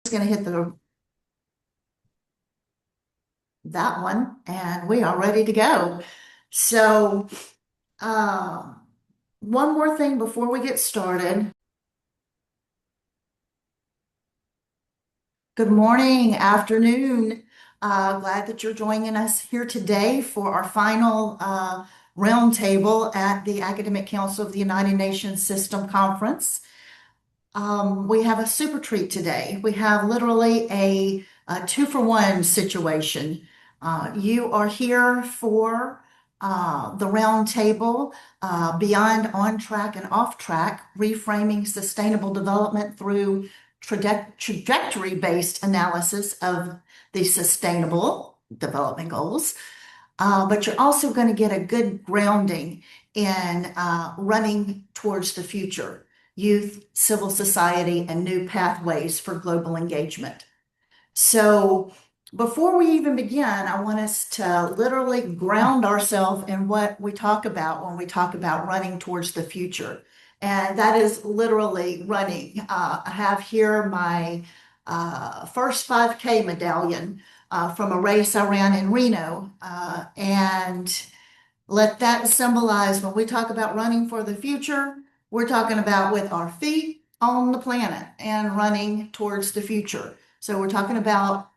Going to hit that one, and we are ready to go. So, uh, one more thing before we get started. Good morning, afternoon. Glad that you're joining us here today for our final roundtable at the Academic Council of the United Nations System Conference. We have a super treat today. We have literally a two-for-one situation. You are here for the roundtable Beyond On Track and Off Track, Reframing Sustainable Development through Trajectory-Based Analysis of the Sustainable Development Goals. But you're also going to get a good grounding in running towards the future, youth, civil society, and new pathways for global engagement. So before we even begin, I want us to literally ground ourselves in what we talk about when we talk about running towards the future. And that is literally running. I have here my first 5K medallion from a race I ran in Reno. And let that symbolize when we talk about running for the future, we're talking about with our feet on the planet and running towards the future. So we're talking about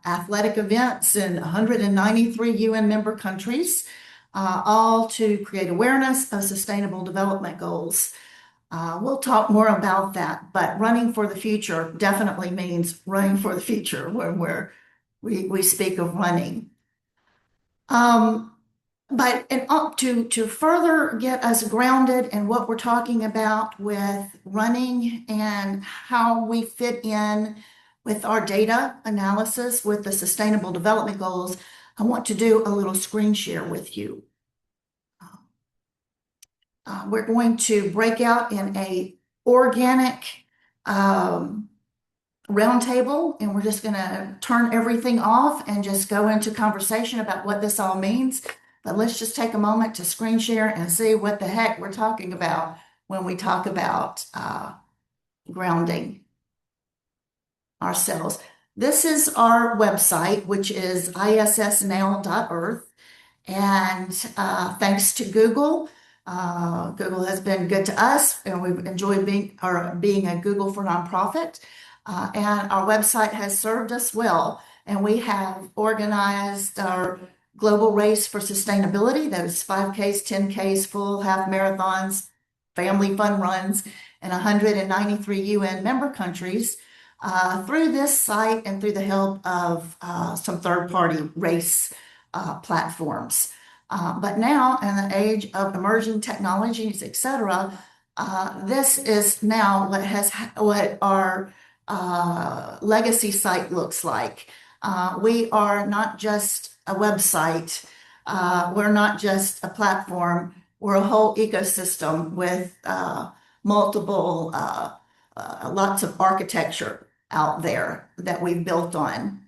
athletic events in 193 UN member countries, all to create awareness of sustainable development goals. We'll talk more about that, but running for the future definitely means running for the future when we speak of running. But to further get us grounded in what we're talking about with running and how we fit in with our data analysis with the Sustainable Development Goals, I want to do a little screen share with you. We're going to break out in a organic roundtable, and we're just going to turn everything off and just go into conversation about what this all means. But let's just take a moment to screen share and see what the heck we're talking about when we talk about grounding ourselves. This is our website, which is issnow.earth. And thanks to Google, Google has been good to us, and we've enjoyed being a Google for nonprofit. And our website has served us well. And we have organized our global race for sustainability, those 5Ks, 10Ks, full half marathons, family fun runs in 193 UN member countries through this site and through the help of some third-party race platforms. But now, in the age of emerging technologies, etc., this is now what our legacy site looks like. We are not just a website. We're not just a platform. We're a whole ecosystem with multiple, lots of architecture out there that we've built on.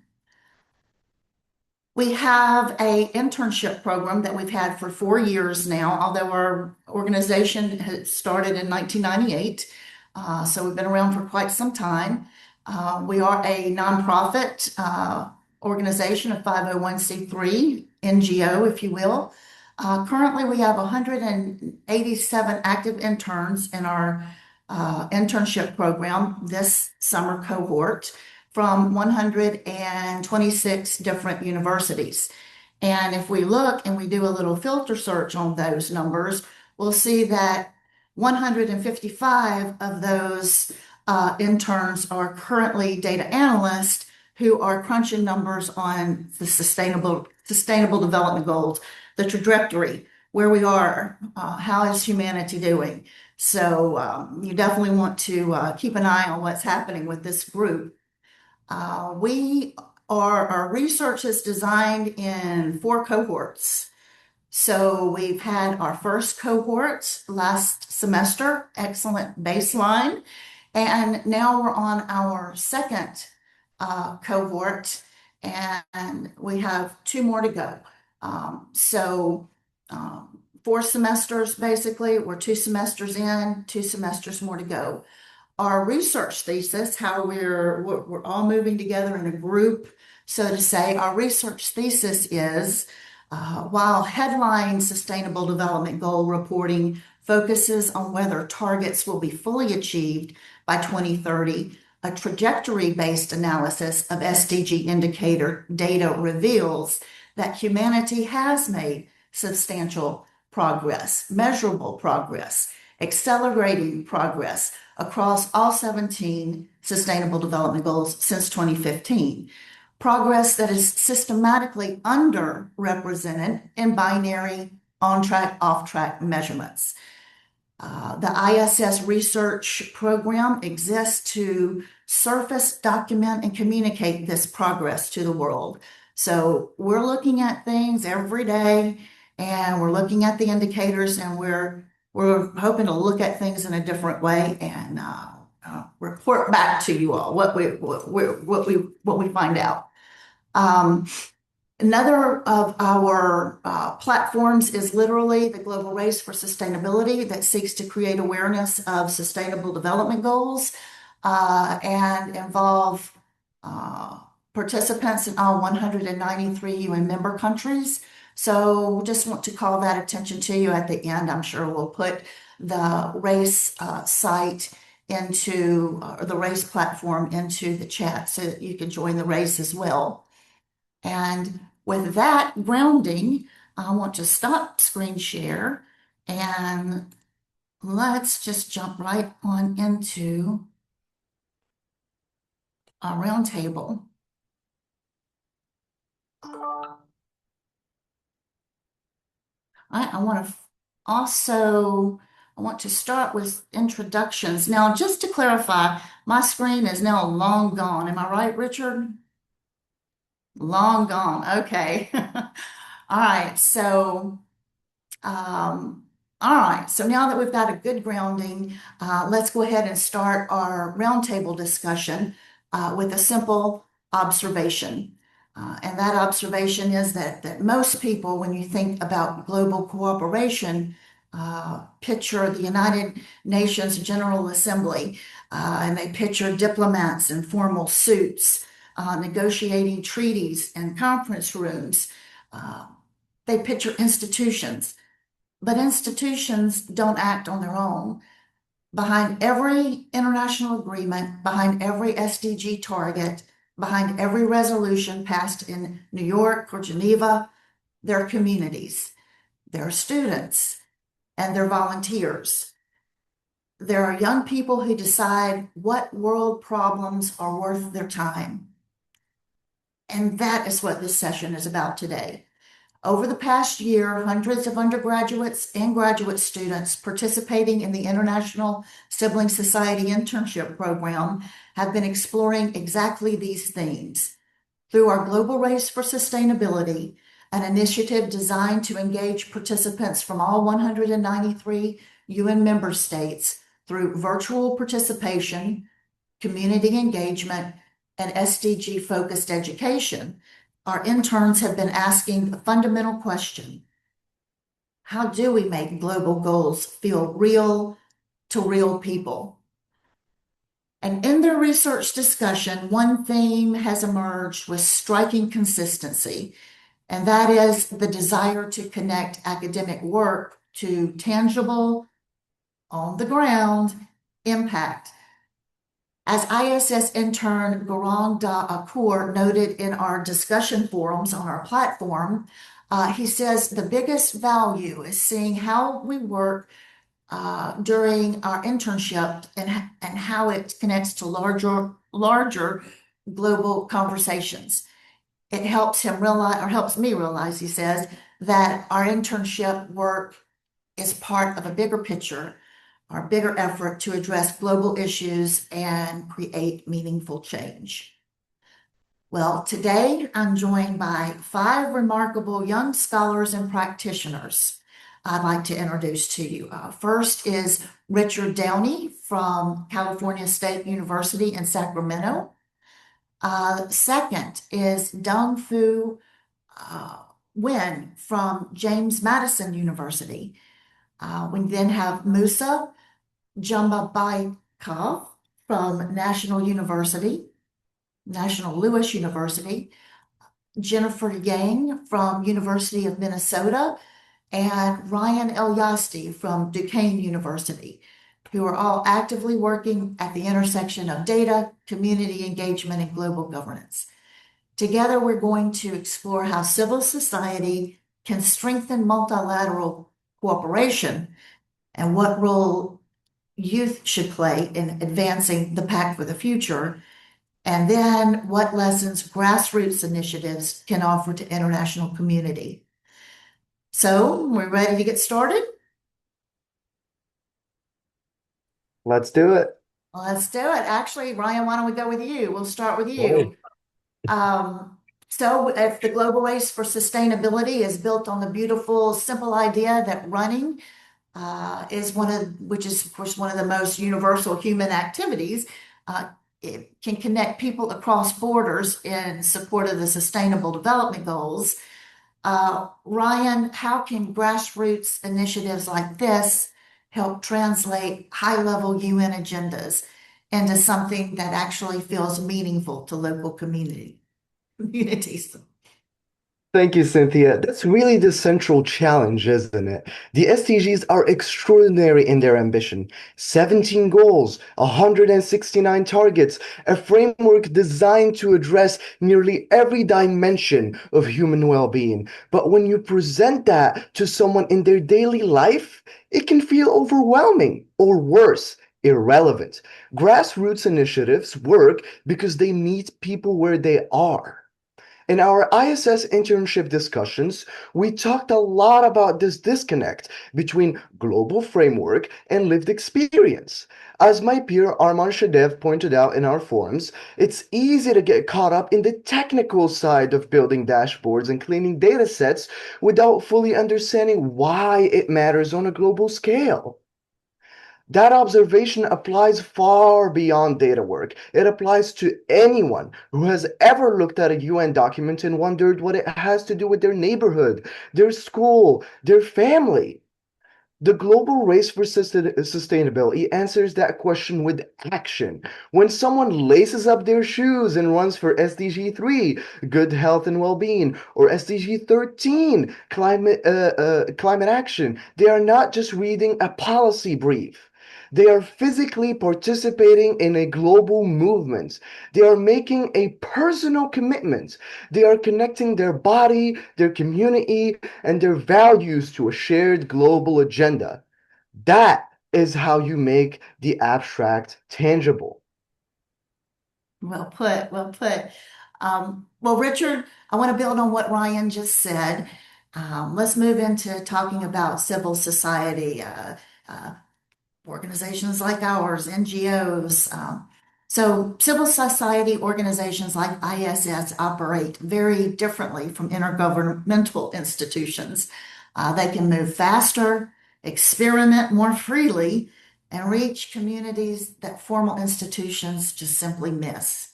We have an internship program that we've had for 4 years now, although our organization has started in 1998. So we've been around for quite some time. We are a nonprofit organization, a 501c3 NGO, if you will. Currently, we have 187 active interns in our internship program this summer cohort from 126 different universities. And if we look and we do a little filter search on those numbers, we'll see that 155 of those interns are currently data analysts who are crunching numbers on the sustainable development goals, the trajectory, where we are, how is humanity doing. So you definitely want to keep an eye on what's happening with this group. Our research is designed in 4 cohorts. So we've had our first cohort last semester, excellent baseline. And now we're on our second cohort, and we have 2 more to go. 4 semesters basically. We're 2 semesters in, 2 semesters more to go. our research thesis, how we're all moving together in a group, so to say. Our research thesis is while headline Sustainable Development Goal reporting focuses on whether targets will be fully achieved by 2030, a trajectory-based analysis of SDG indicator data reveals that humanity has made substantial progress, measurable progress, accelerating progress across all 17 Sustainable Development Goals since 2015. Progress that is systematically underrepresented in binary on-track, off-track measurements. The ISS research program exists to surface, document, and communicate this progress to the world. So we're looking at things every day, and we're looking at the indicators, and we're hoping to look at things in a different way and report back to you all what we find out. Another of our platforms is literally the Global Race for Sustainability that seeks to create awareness of sustainable development goals and involve participants in all 193 UN member countries. So just want to call that attention to you at the end. I'm sure we'll put the race site into, or the race platform into the chat so that you can join the race as well. And with that grounding, I want to stop screen share and let's just jump right on into our roundtable. I want to start with introductions. Now, just to clarify, my screen is now long gone. Am I right, Richard? Long gone. Okay. All right. So now that we've got a good grounding, let's go ahead and start our roundtable discussion with a simple observation. And that observation is that most people, when you think about global cooperation, picture the United Nations General Assembly, and they picture diplomats in formal suits, negotiating treaties in conference rooms. They picture institutions, but institutions don't act on their own. Behind every international agreement, behind every SDG target, behind every resolution passed in New York or Geneva, there are communities, there are students, and there are volunteers. There are young people who decide what world problems are worth their time. And that is what this session is about today. Over the past year, hundreds of undergraduates and graduate students participating in the International Sibling Society internship program have been exploring exactly these themes. Through our Global Race for Sustainability, an initiative designed to engage participants from all 193 UN member states through virtual participation, community engagement, and SDG-focused education, our interns have been asking the fundamental question: how do we make global goals feel real to real people? And in their research discussion, one theme has emerged with striking consistency, and that is the desire to connect academic work to tangible, on the ground impact. As ISS intern Gaurang Akur noted in our discussion forums on our platform, he says the biggest value is seeing how we work during our internship and how it connects to larger global conversations. It helps him realize, or helps me realize, he says, that our internship work is part of a bigger picture, our bigger effort to address global issues and create meaningful change. Well, today I'm joined by 5 remarkable young scholars and practitioners I'd like to introduce to you. First is Richard Downey from California State University in Sacramento. Second is Dong Fu Nguyen from James Madison University. We then have Musa Jumbabaikov from National Lewis University, Jennifer Yang from University of Minnesota, and Rayane El Yasti from Duquesne University, who are all actively working at the intersection of data, community engagement, and global governance. Together, we're going to explore how civil society can strengthen multilateral cooperation and what role youth should play in advancing the Pact for the Future, and then what lessons grassroots initiatives can offer to international community. So, we're ready to get started? Let's do it. Let's do it. Actually, Ryan, why don't we go with you? We'll start with you. Right. So if the global race for sustainability is built on the beautiful, simple idea that running which is of course one of the most universal human activities, it can connect people across borders in support of the Sustainable Development Goals. Ryan, how can grassroots initiatives like this help translate high-level UN agendas into something that actually feels meaningful to local communities? Thank you, Cynthia. That's really the central challenge, isn't it? The SDGs are extraordinary in their ambition. 17 goals, 169 targets, a framework designed to address nearly every dimension of human well-being. But when you present that to someone in their daily life, it can feel overwhelming, or worse, irrelevant. Grassroots initiatives work because they meet people where they are. In our ISS internship discussions, we talked a lot about this disconnect between global framework and lived experience. As my peer Arman Shadev pointed out in our forums, it's easy to get caught up in the technical side of building dashboards and cleaning data sets without fully understanding why it matters on a global scale. That observation applies far beyond data work. It applies to anyone who has ever looked at a UN document and wondered what it has to do with their neighborhood, their school, their family. The global race for sustainability answers that question with action. When someone laces up their shoes and runs for SDG 3, good health and well-being, or SDG 13, climate action, they are not just reading a policy brief. They are physically participating in a global movement. They are making a personal commitment. They are connecting their body, their community, and their values to a shared global agenda. That is how you make the abstract tangible. Well put, well put. Well, Richard, I want to build on what Ryan just said. Let's move into talking about civil society, uh, organizations like ours, NGOs. So civil society organizations like ISS operate very differently from intergovernmental institutions. They can move faster, experiment more freely, and reach communities that formal institutions just simply miss.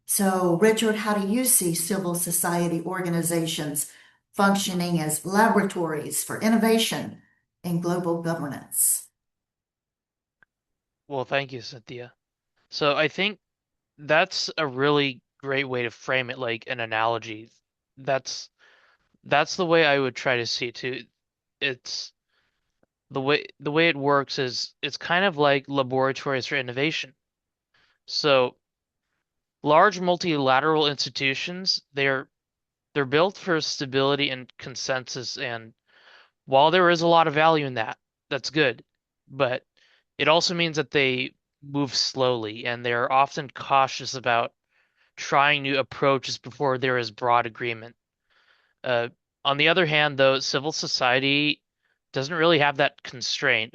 So, Richard, how do you see civil society organizations functioning as laboratories for innovation in global governance? Well, thank you, Cynthia. So I think that's a really great way to frame it, like an analogy. That's that's the way I would try to see it too. It's the way it works is it's kind of like laboratories for innovation. So large multilateral institutions, they're built for stability and consensus, and while there is a lot of value in that, that's good. But it also means that they move slowly and they're often cautious about trying new approaches before there is broad agreement. Uh, on the other hand, though, civil society doesn't really have that constraint.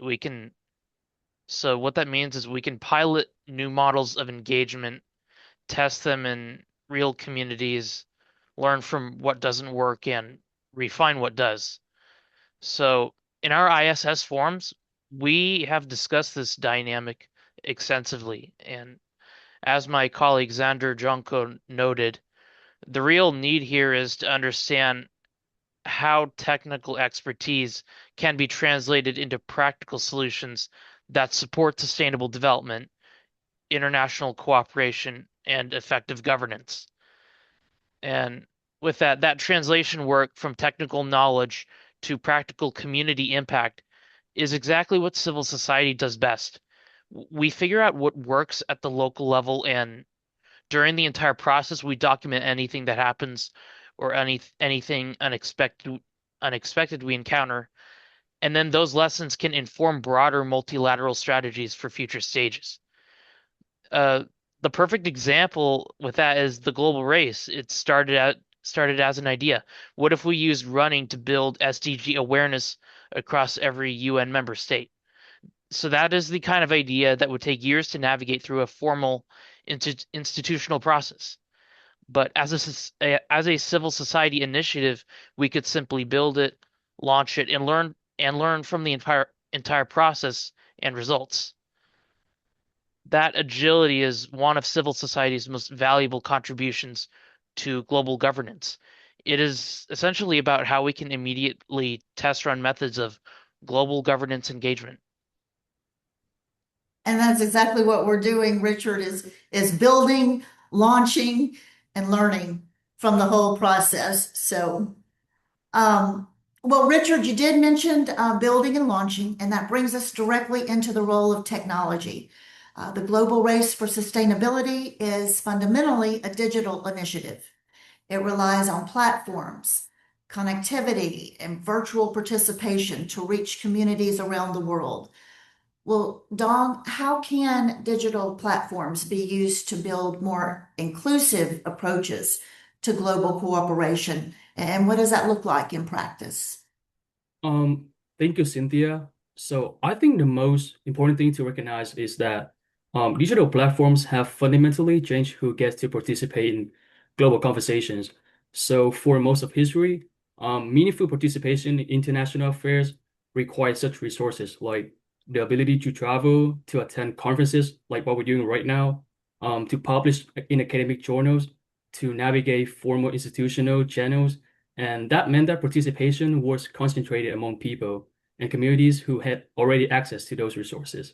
So what that means is we can pilot new models of engagement, test them in real communities, learn from what doesn't work, and refine what does. So in our ISS forums, we have discussed this dynamic extensively. And as my colleague Xander Junko noted, the real need here is to understand how technical expertise can be translated into practical solutions that support sustainable development international cooperation and effective governance. And with that, that translation work from technical knowledge to practical community impact is exactly what civil society does best. We figure out what works at the local level, and during the entire process, we document anything that happens or anything unexpected we encounter, and then those lessons can inform broader multilateral strategies for future stages. Uh, the perfect example with that is the global race. It started as an idea. What if we used running to build SDG awareness across every UN member state? So that is the kind of idea that would take years to navigate through a formal institutional process. But as a civil society initiative, we could simply build it, launch it, and learn from the entire process and results. That agility is one of civil society's most valuable contributions to global governance. It is essentially about how we can immediately test run methods of global governance engagement. And that's exactly what we're doing, Richard, is building, launching, and learning from the whole process. So, well, Richard, you did mention building and launching, and that brings us directly into the role of technology. The global race for sustainability is fundamentally a digital initiative. It relies on platforms, connectivity, and virtual participation to reach communities around the world. Well, Dong, how can digital platforms be used to build more inclusive approaches to global cooperation? And what does that look like in practice? Um, Thank you, Cynthia. So I think the most important thing to recognize is that digital platforms have fundamentally changed who gets to participate in global conversations. So for most of history, meaningful participation in international affairs required such resources like the ability to travel, to attend conferences like what we're doing right now, to publish in academic journals, to navigate formal institutional channels, and that meant that participation was concentrated among people and communities who had already access to those resources.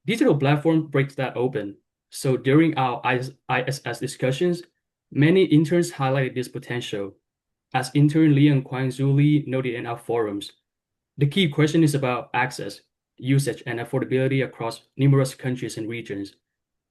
Digital platform breaks that open. So during our ISS discussions, many interns highlighted this potential. As intern Lian Kwang Zuli noted in our forums, the key question is about access, usage, and affordability across numerous countries and regions.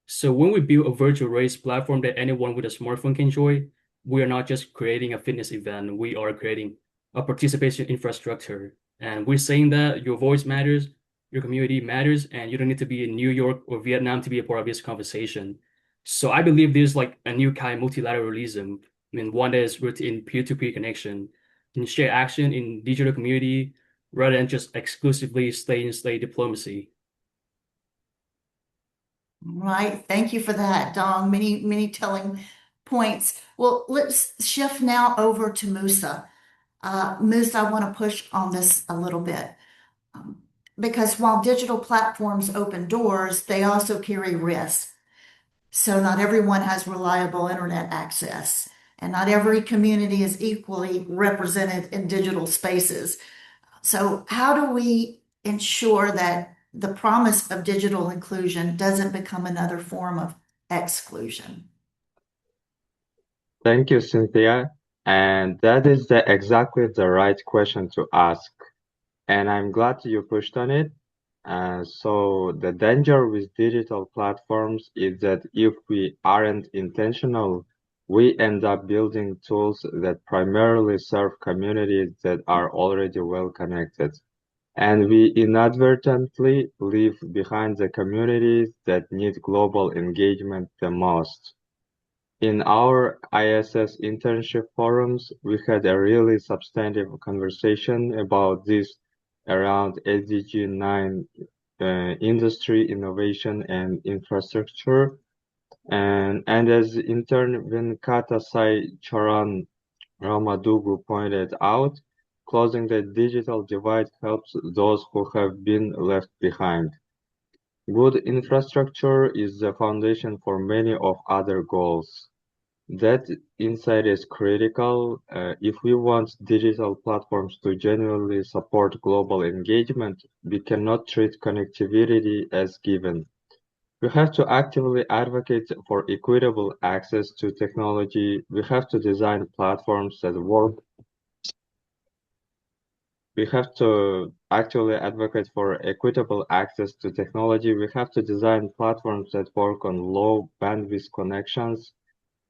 So when we build a virtual race platform that anyone with a smartphone can join, we are not just creating a fitness event, we are creating a participation infrastructure. And we're saying that your voice matters, your community matters, and you don't need to be in New York or Vietnam to be a part of this conversation. So I believe there's like a new kind of multilateralism, one that is rooted in peer-to-peer connection, in shared action in digital community, rather than just exclusively state-in-state diplomacy. Right. Thank you for that, Dong. Many telling points. Well, let's shift now over to Musa. Musa, I want to push on this a little bit. Um, because while digital platforms open doors, they also carry risks. So not everyone has reliable internet access, and not every community is equally represented in digital spaces. So how do we ensure that the promise of digital inclusion doesn't become another form of exclusion? Thank you, Cynthia. And that is exactly the right question to ask. And I'm glad you pushed on it. So the danger with digital platforms is that if we aren't intentional, we end up building tools that primarily serve communities that are already well connected. And we inadvertently leave behind the communities that need global engagement the most. In our ISS internship forums, we had a really substantive conversation about this around SDG 9 industry, innovation, and infrastructure. And as intern Venkata Sai Charan Ramadugu pointed out, closing the digital divide helps those who have been left behind. Good infrastructure is the foundation for many of other goals. That insight is critical if we want digital platforms to genuinely support global engagement. We cannot treat connectivity as given. We have to actively advocate for equitable access to technology. We have to design platforms that work. We have to actively advocate for equitable access to technology. We have to design platforms that work on low bandwidth connections.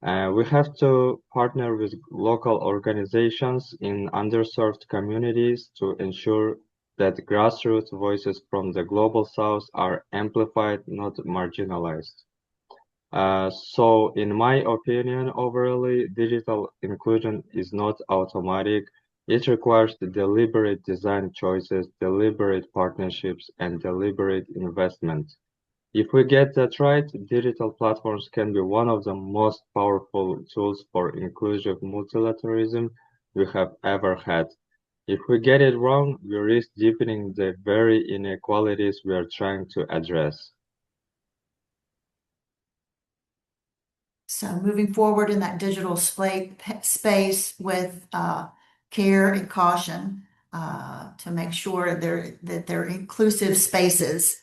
We have to partner with local organizations in underserved communities to ensure that grassroots voices from the global south are amplified, not marginalized. So in my opinion, overall, digital inclusion is not automatic. It requires the deliberate design choices, deliberate partnerships, and deliberate investment. If we get that right, digital platforms can be one of the most powerful tools for inclusive multilateralism we have ever had. If we get it wrong, we risk deepening the very inequalities we are trying to address. So moving forward in that digital space with care and caution to make sure that they're inclusive spaces.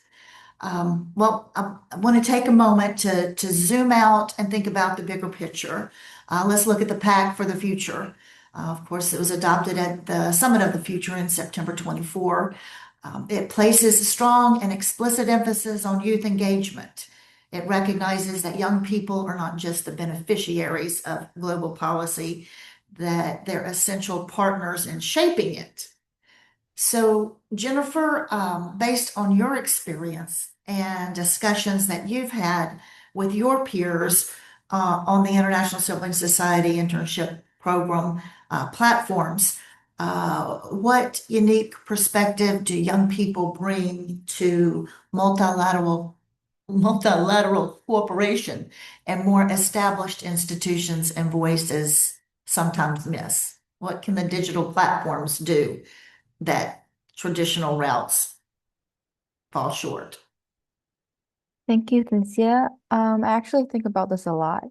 Well, I want to take a moment to zoom out and think about the bigger picture. Let's look at the Pact for the Future. Of course, it was adopted at the Summit of the Future in September 24. It places a strong and explicit emphasis on youth engagement. It recognizes that young people are not just the beneficiaries of global policy, that they're essential partners in shaping it. So, Jennifer, based on your experience and discussions that you've had with your peers on the International Sibling Society internship program platforms, what unique perspective do young people bring to multilateral cooperation and more established institutions and voices sometimes miss? What can the digital platforms do that traditional routes fall short? Thank you, Cynthia. I actually think about this a lot.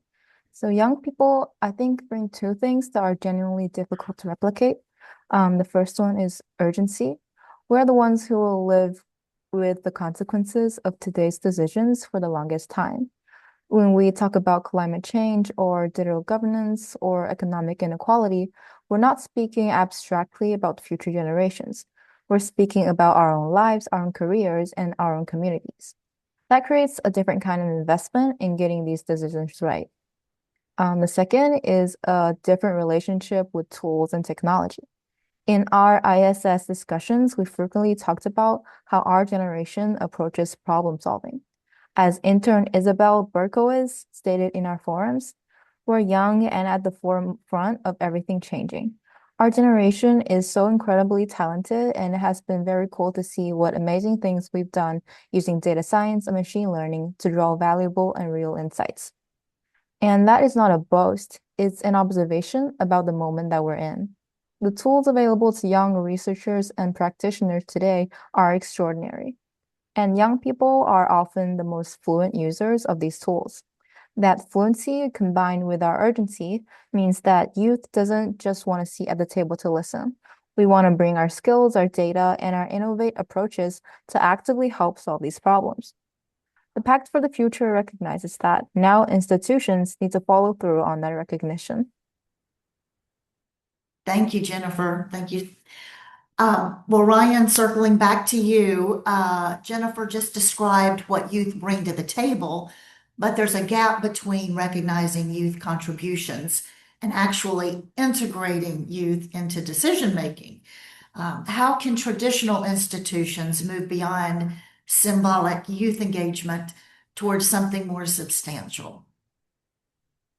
So young people, I think, bring two things that are genuinely difficult to replicate. The first one is urgency. We're the ones who will live with the consequences of today's decisions for the longest time. When we talk about climate change or digital governance or economic inequality, we're not speaking abstractly about future generations. We're speaking about our own lives, our own careers, and our own communities. That creates a different kind of investment in getting these decisions right. The second is a different relationship with tools and technology. In our ISS discussions, we frequently talked about how our generation approaches problem solving. As intern Isabel Berkowitz stated in our forums, we're young and at the forefront of everything changing. Our generation is so incredibly talented, and it has been very cool to see what amazing things we've done using data science and machine learning to draw valuable and real insights. And that is not a boast, it's an observation about the moment that we're in. The tools available to young researchers and practitioners today are extraordinary. And young people are often the most fluent users of these tools. That fluency combined with our urgency means that youth doesn't just want to sit at the table to listen. We want to bring our skills, our data, and our innovate approaches to actively help solve these problems. The Pact for the Future recognizes that now institutions need to follow through on that recognition. Thank you, Jennifer. Thank you. Well, Ryan, circling back to you, Jennifer just described what youth bring to the table, but there's a gap between recognizing youth contributions and actually integrating youth into decision making. How can traditional institutions move beyond symbolic youth engagement towards something more substantial?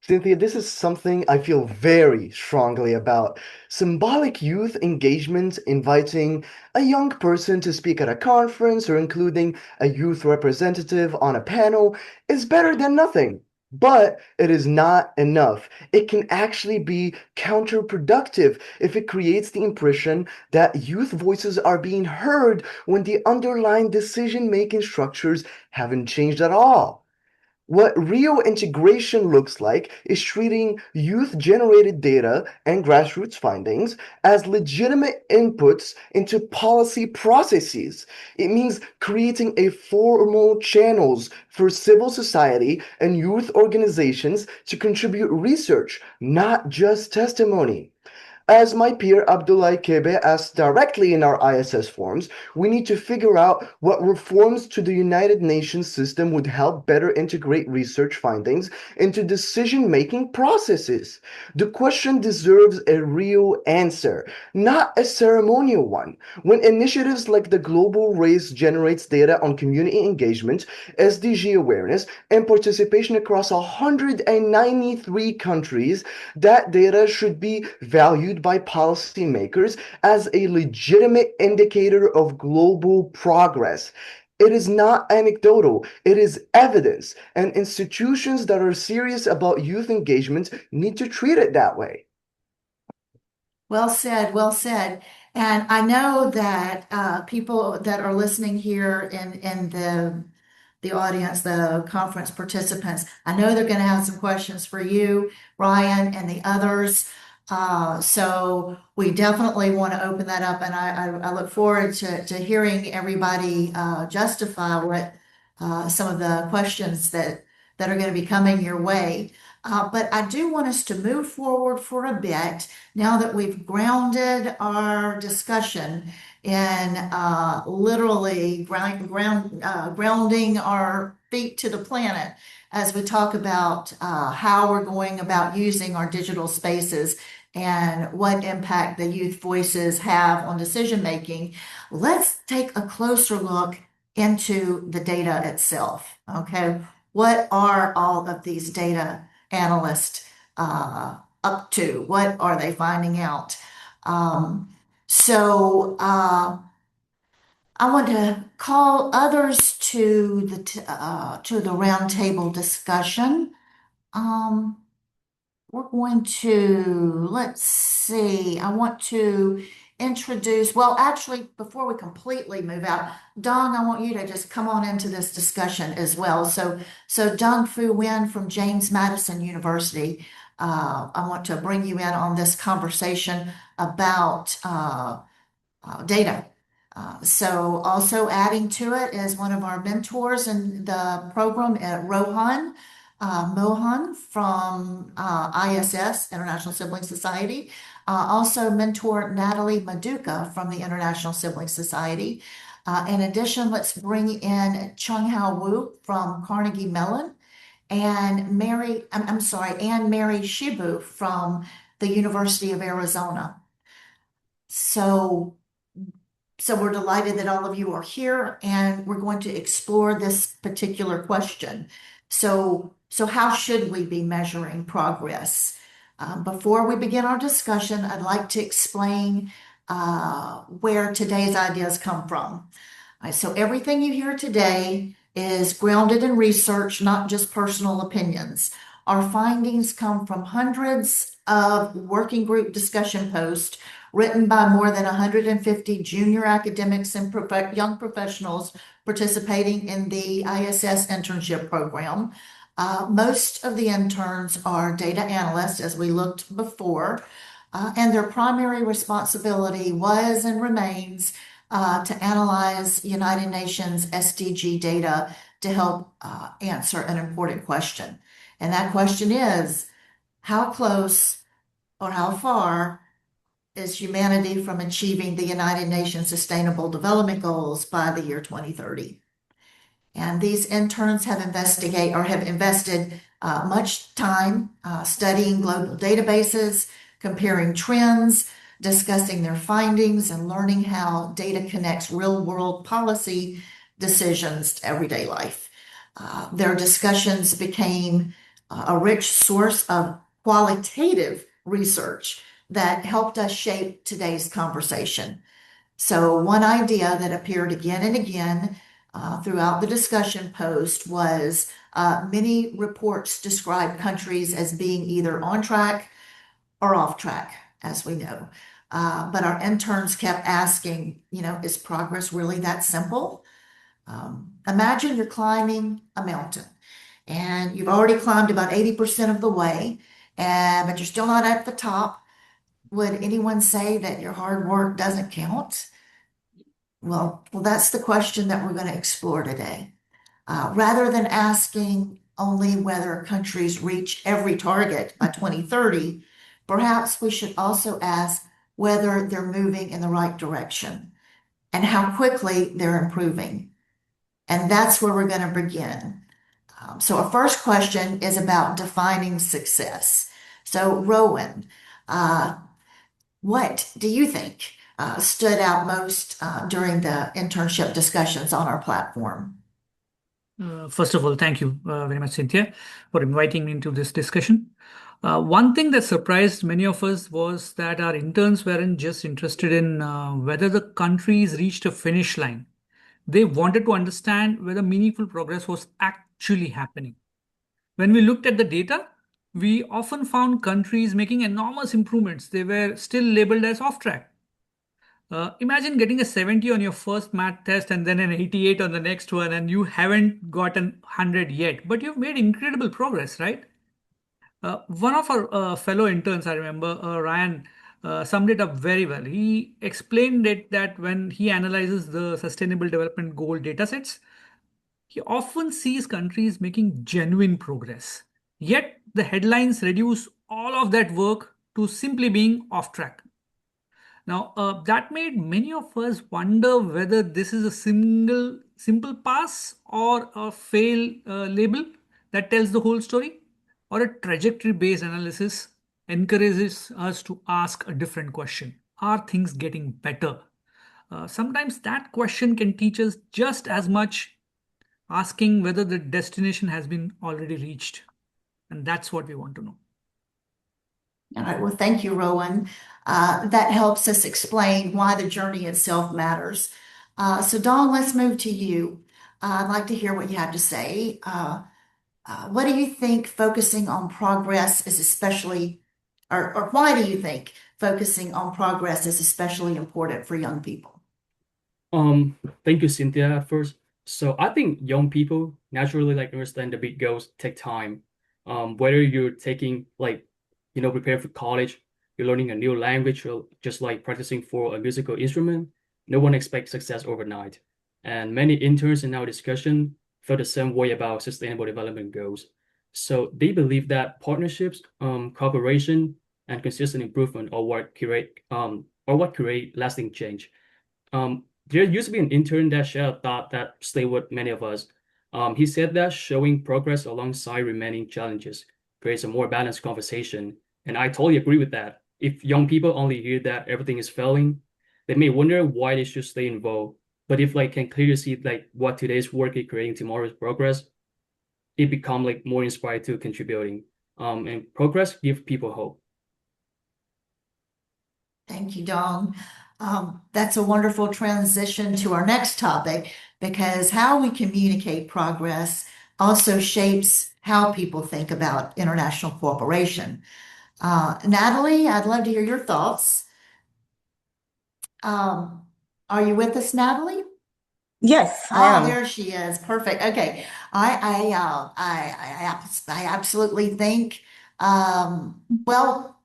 Cynthia, this is something I feel very strongly about. Symbolic youth engagement, inviting a young person to speak at a conference or including a youth representative on a panel, is better than nothing. But it is not enough. It can actually be counterproductive if it creates the impression that youth voices are being heard when the underlying decision-making structures haven't changed at all. What real integration looks like is treating youth-generated data and grassroots findings as legitimate inputs into policy processes. It means creating a formal channels for civil society and youth organizations to contribute research, not just testimony. As my peer Abdullah Kebe asked directly in our ISS forums, we need to figure out what reforms to the United Nations system would help better integrate research findings into decision-making processes. The question deserves a real answer, not a ceremonial one. When initiatives like the Global Race generates data on community engagement, SDG awareness, and participation across 193 countries, that data should be valued by policymakers as a legitimate indicator of global progress. It is not anecdotal, it is evidence, and institutions that are serious about youth engagement need to treat it that way. Well said, well said. And I know that people that are listening here in the audience, the conference participants, I know they're going to have some questions for you, Ryan, and the others. So we definitely want to open that up, and I look forward to hearing everybody justify what some of the questions that are going to be coming your way. But I do want us to move forward for a bit now that we've grounded our discussion in literally grounding our feet to the planet as we talk about how we're going about using our digital spaces and what impact the youth voices have on decision making. Let's take a closer look into the data itself. Okay, what are all of these data analysts up to? What are they finding out? So I want to call others to the roundtable discussion. We're going to, let's see, I want to introduce, well, actually, before we completely move out, Dong, I want you to just come on into this discussion as well. So Dong Fu Nguyen from James Madison University, I want to bring you in on this conversation about data. So also adding to it is one of our mentors in the program at Rohan Mohan from ISS, International Sibling Society. Also mentor Natalie Maduka from the International Sibling Society. In addition, let's bring in Chung Hao Wu from Carnegie Mellon and Anne Mary Shibu from the University of Arizona. So we're delighted that all of you are here, and we're going to explore this particular question. So how should we be measuring progress? Before we begin our discussion, I'd like to explain where today's ideas come from. So everything you hear today is grounded in research, not just personal opinions. Our findings come from hundreds of working group discussion posts written by more than 150 junior academics and young professionals participating in the ISS internship program. Most of the interns are data analysts, as we looked before, and their primary responsibility was and remains to analyze United Nations SDG data to help answer an important question. And that question is, how close or how far is humanity from achieving the United Nations Sustainable Development Goals by the year 2030? And these interns have invested much time studying global databases, comparing trends, discussing their findings, and learning how data connects real-world policy decisions to everyday life. Their discussions became a rich source of qualitative research that helped us shape today's conversation. So one idea that appeared again and again throughout the discussion post was many reports describe countries as being either on track or off track, as we know. But our interns kept asking, is progress really that simple? Imagine you're climbing a mountain And you've already climbed about 80% of the way, and but you're still not at the top. Would anyone say that your hard work doesn't count? Well, that's the question that we're going to explore today. Rather than asking only whether countries reach every target by 2030, perhaps we should also ask whether they're moving in the right direction and how quickly they're improving. And that's where we're going to begin. So our first question is about defining success. So Rowan, uh, what do you think stood out most during the internship discussions on our platform? First of all, thank you very much, Cynthia, for inviting me into this discussion. One thing that surprised many of us was that our interns weren't just interested in whether the countries reached a finish line. They wanted to understand whether meaningful progress was actually happening. When we looked at the data, we often found countries making enormous improvements. They were still labeled as off track. Imagine getting a 70 on your first math test and then an 88 on the next one, and you haven't gotten 100 yet, but you've made incredible progress, right? One of our fellow interns, I remember, Ryan, summed it up very well. He explained it that when he analyzes the Sustainable Development Goal datasets, he often sees countries making genuine progress. Yet the headlines reduce all of that work to simply being off track. Now, that made many of us wonder whether this is a simple pass or a fail label that tells the whole story, or a trajectory-based analysis encourages us to ask a different question. Are things getting better? Sometimes that question can teach us just as much, asking whether the destination has been already reached. And that's what we want to know. All right, well, thank you, Rowan. That helps us explain why the journey itself matters. So, Dawn, let's move to you. I'd like to hear what you have to say. What do you think focusing on progress is especially, or why do you think focusing on progress is especially important for young people? Thank you, Cynthia, at first. So I think young people naturally understand the big goals take time. Whether you're taking preparing for college, you're learning a new language, or just like practicing for a musical instrument, no one expects success overnight. And many interns in our discussion feel the same way about sustainable development goals. So they believe that partnerships, cooperation, and consistent improvement are what create lasting change. There used to be an intern that shared a thought that stayed with many of us. He said that showing progress alongside remaining challenges creates a more balanced conversation. And I totally agree with that. If young people only hear that everything is failing, they may wonder why they should stay involved. But if can clearly see what today's work is creating tomorrow's progress, it become more inspired to contributing. And progress gives people hope. Thank you, Dawn. That's a wonderful transition to our next topic because how we communicate progress also shapes how people think about international cooperation. Natalie, I'd love to hear your thoughts. Are you with us, Natalie? Yes, I am. There she is. Perfect. Okay. I absolutely think, well,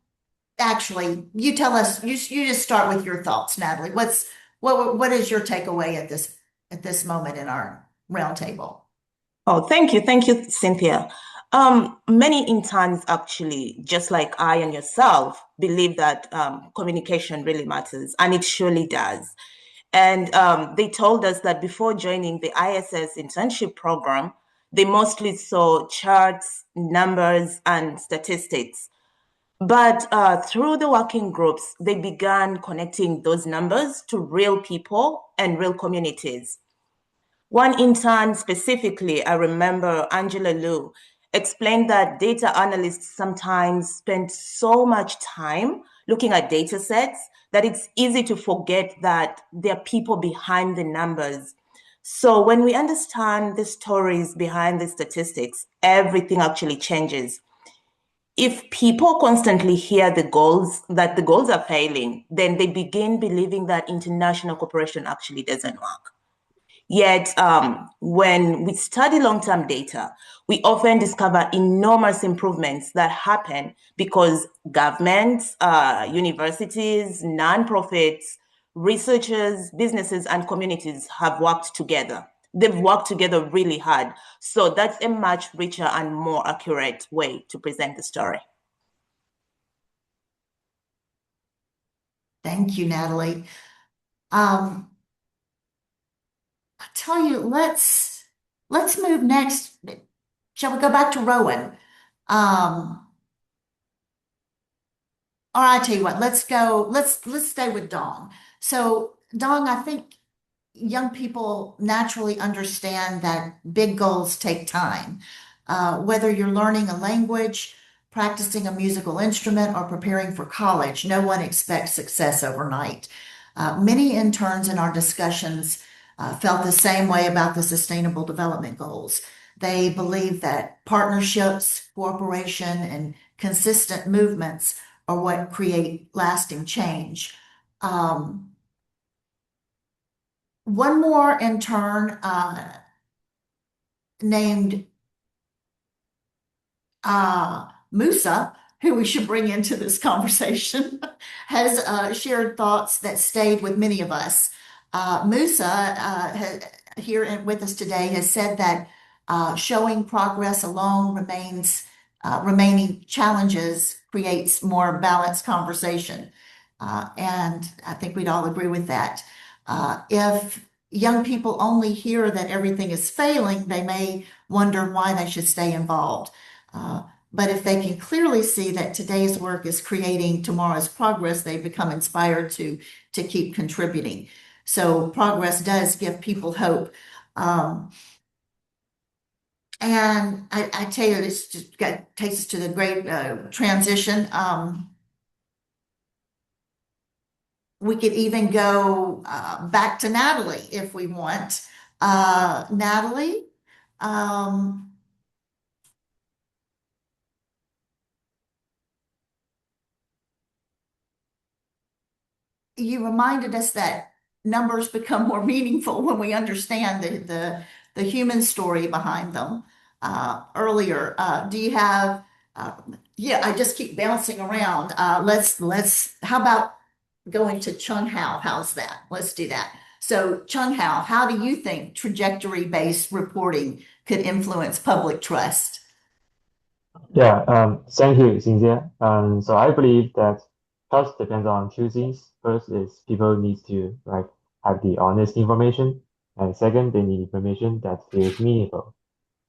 actually, you tell us, you just start with your thoughts, Natalie. What is your takeaway at this moment in our roundtable? Oh, thank you. Thank you, Cynthia. Many interns actually, just like I and yourself, believe that communication really matters, and it surely does. And they told us that before joining the ISS internship program, they mostly saw charts, numbers, and statistics. But through the working groups, they began connecting those numbers to real people and real communities. One intern specifically, I remember Angela Liu, explained that data analysts sometimes spend so much time looking at data sets that it's easy to forget that there are people behind the numbers. So when we understand the stories behind the statistics, everything actually changes. If people constantly hear that the goals are failing, then they begin believing that international cooperation actually doesn't work. Yet, when we study long-term data, we often discover enormous improvements that happen because governments, universities, nonprofits, researchers, businesses, and communities have worked together. They've worked together really hard. So that's a much richer and more accurate way to present the story. Thank you, Natalie. I tell you, let's move next. Shall we go back to Rowan? Or I tell you what, let's stay with Dong. So Dong, I think young people naturally understand that big goals take time. Whether you're learning a language, practicing a musical instrument, or preparing for college, no one expects success overnight. Many interns in our discussions felt the same way about the Sustainable Development Goals. They believe that partnerships, cooperation, and consistent movements are what create lasting change. One more intern named Musa, who we should bring into this conversation, has shared thoughts that stayed with many of us. Musa, here with us today, has said that showing progress alone remaining challenges creates more balanced conversation. And I think we'd all agree with that. If young people only hear that everything is failing, they may wonder why they should stay involved. But if they can clearly see that today's work is creating tomorrow's progress, they become inspired to keep contributing. So progress does give people hope. And I tell you, this just takes us to the great transition. We could even go back to Natalie if we want. Natalie, you reminded us that numbers become more meaningful when we understand the human story behind them earlier. Do you have, yeah, I just keep bouncing around. How about going to Chung Hao? How's that? Let's do that. So Chung Hao, how do you think trajectory-based reporting could influence public trust? Yeah, thank you, Cynthia. So I believe that trust depends on two things. First is people need to have the honest information, and second, they need information that feels meaningful.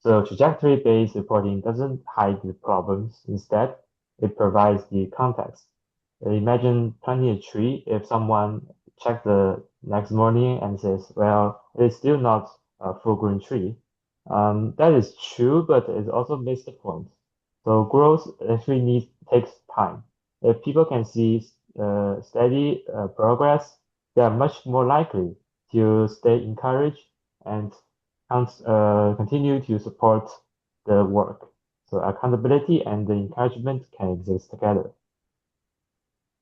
So trajectory-based reporting doesn't hide the problems. Instead, it provides the context. Imagine planting a tree. If someone checks the next morning and says, well, it's still not a full-grown tree. That is true, but it also makes the point. So growth actually takes time. If people can see steady progress, they are much more likely to stay encouraged and continue to support the work. So accountability and the encouragement can exist together.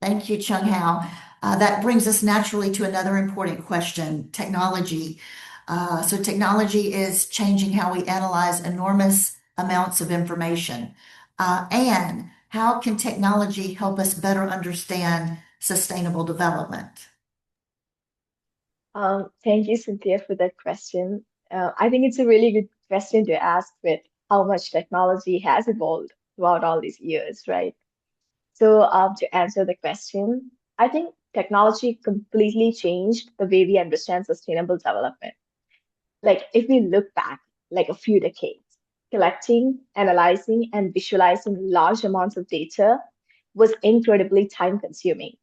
Thank you, Chung Hao. That brings us naturally to another important question, technology. So technology is changing how we analyze enormous amounts of information. Anne, how can technology help us better understand sustainable development? Thank you, Cynthia, for that question. I think it's a really good question to ask with how much technology has evolved throughout all these years, right? So, to answer the question, I think technology completely changed the way we understand sustainable development. Like, if we look back, like a few decades, collecting, analyzing, and visualizing large amounts of data was incredibly time consuming.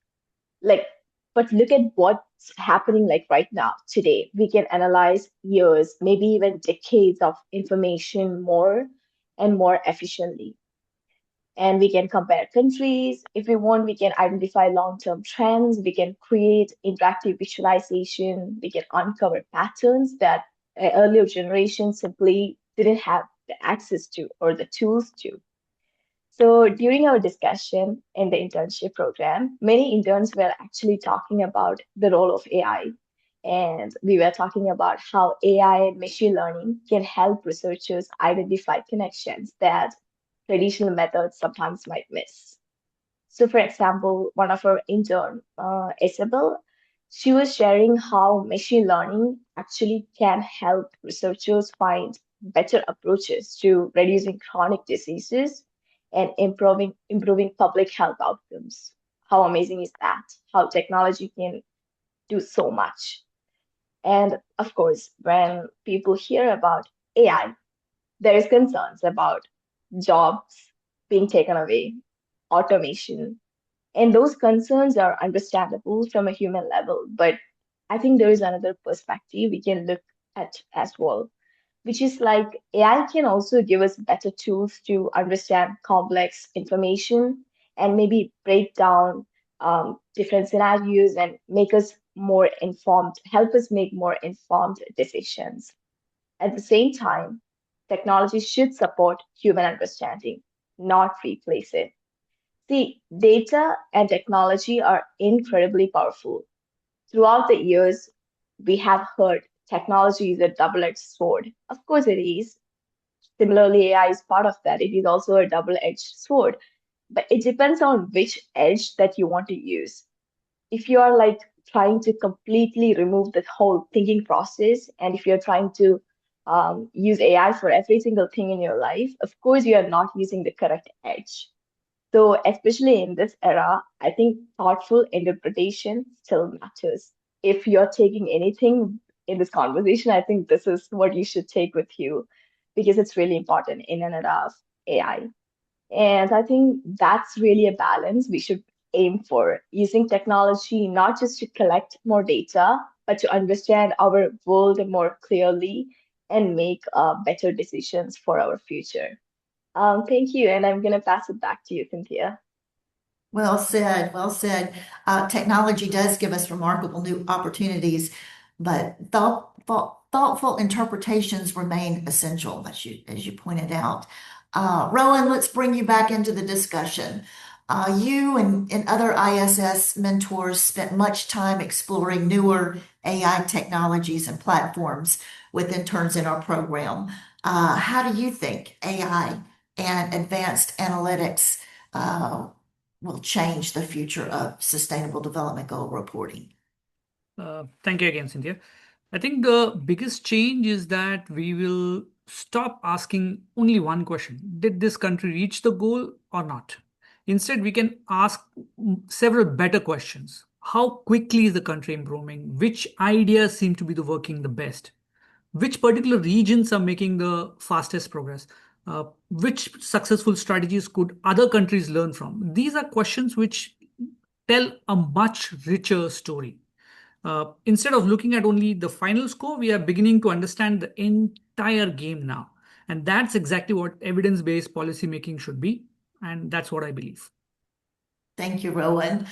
Like, but look at what's happening like right now, today. We can analyze years, maybe even decades of information more and more efficiently. And we can compare countries. If we want, we can identify long-term trends. We can create interactive visualization. We can uncover patterns that earlier generations simply didn't have the access to or the tools to. So during our discussion in the internship program, many interns were actually talking about the role of AI and we were talking about how AI and machine learning can help researchers identify connections that traditional methods sometimes might miss. So, for example, one of our intern, Isabel, she was sharing how machine learning actually can help researchers find better approaches to reducing chronic diseases and improving public health outcomes. How amazing is that? How technology can do so much. And of course, when people hear about AI, there is concerns about jobs being taken away, automation, and those concerns are understandable from a human level. But I think there is another perspective we can look at as well, which is like AI can also give us better tools to understand complex information and maybe break down different scenarios and make us more informed, help us make more informed decisions. At the same time, technology should support human understanding, not replace it. See, data and technology are incredibly powerful. Throughout the years, we have heard technology is a double-edged sword. Of course it is. Similarly, AI is part of that. It is also a double-edged sword, but it depends on which edge that you want to use. If you are like trying to completely remove the whole thinking process, and if you're trying to use AI for every single thing in your life, of course you are not using the correct edge. So, especially in this era, I think thoughtful interpretation still matters. If you're taking anything in this conversation, I think this is what you should take with you because it's really important in an era of AI. And I think that's really a balance we should aim for, using technology not just to collect more data, but to understand our world more clearly and make better decisions for our future. Thank you, and I'm going to pass it back to you, Cynthia. Well said, well said. Technology does give us remarkable new opportunities, but thoughtful interpretations remain essential, as you pointed out. Rowan, let's bring you back into the discussion. You and other ISS mentors spent much time exploring newer AI technologies and platforms with interns in our program. How do you think AI and advanced analytics will change the future of Sustainable Development Goal reporting? Thank you again, Cynthia. I think the biggest change is that we will stop asking only one question. Did this country reach the goal or not? Instead, we can ask several better questions. How quickly is the country improving? Which ideas seem to be working the best? Which particular regions are making the fastest progress? Which successful strategies could other countries learn from? These are questions which tell a much richer story. Instead of looking at only the final score, we are beginning to understand the entire game now. And that's exactly what evidence-based policymaking should be. And that's what I believe. Thank you, Rowan.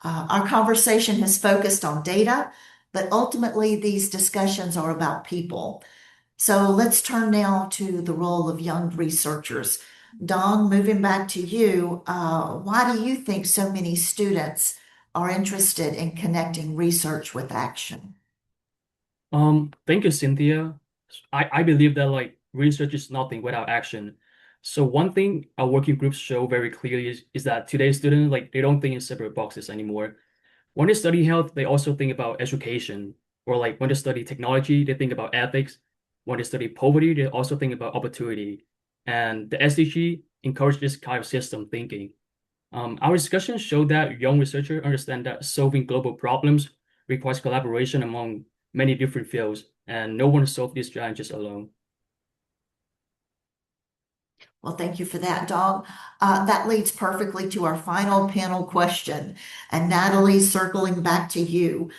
Our conversation has focused on data, but ultimately these discussions are about people. So let's turn now to the role of young researchers. Dong, moving back to you, why do you think so many students are interested in connecting research with action? Thank you, Cynthia. I believe that like research is nothing without action. So one thing our working groups show very clearly is that today's students like they don't think in separate boxes anymore. When they study health, they also think about education, or like when they study technology, they think about ethics. When they study poverty, they also think about opportunity. And the SDG encourage this kind of system thinking. Our discussions show that young researchers understand that solving global problems requires collaboration among many different fields, and no one solves these challenges alone. Well, thank you for that, Dong. That leads perfectly to our final panel question. And Natalie, circling back to you,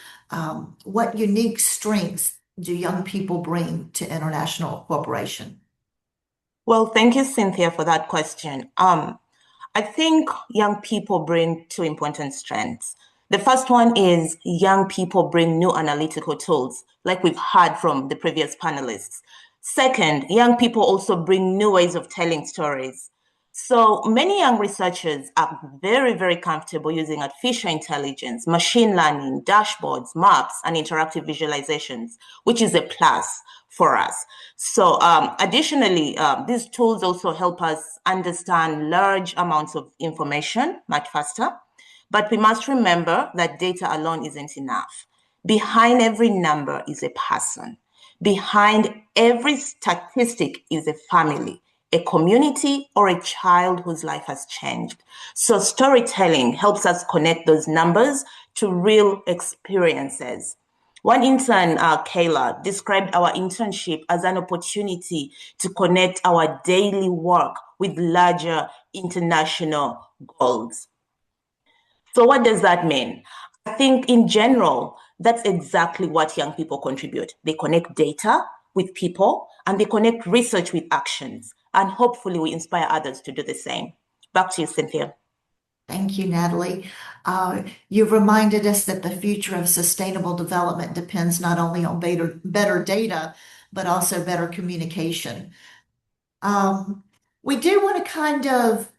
what unique strengths do young people bring to international cooperation? Well, thank you, Cynthia, for that question. I think young people bring two important strengths. The first one is young people bring new analytical tools, like we've heard from the previous panelists. Second, young people also bring new ways of telling stories. So many young researchers are very, very comfortable using artificial intelligence, machine learning, dashboards, maps, and interactive visualizations, which is a plus for us. So additionally, these tools also help us understand large amounts of information much faster. But we must remember that data alone isn't enough. Behind every number is a person. Behind every statistic is a family, a community, or a child whose life has changed. So storytelling helps us connect those numbers to real experiences. One intern, Kayla, described our internship as an opportunity to connect our daily work with larger international goals. So what does that mean? I think in general, that's exactly what young people contribute. They connect data with people and they connect research with actions. And hopefully we inspire others to do the same. Back to you, Cynthia. Thank you, Natalie. You've reminded us that the future of sustainable development depends not only on better data, but also better communication. We do want to kind of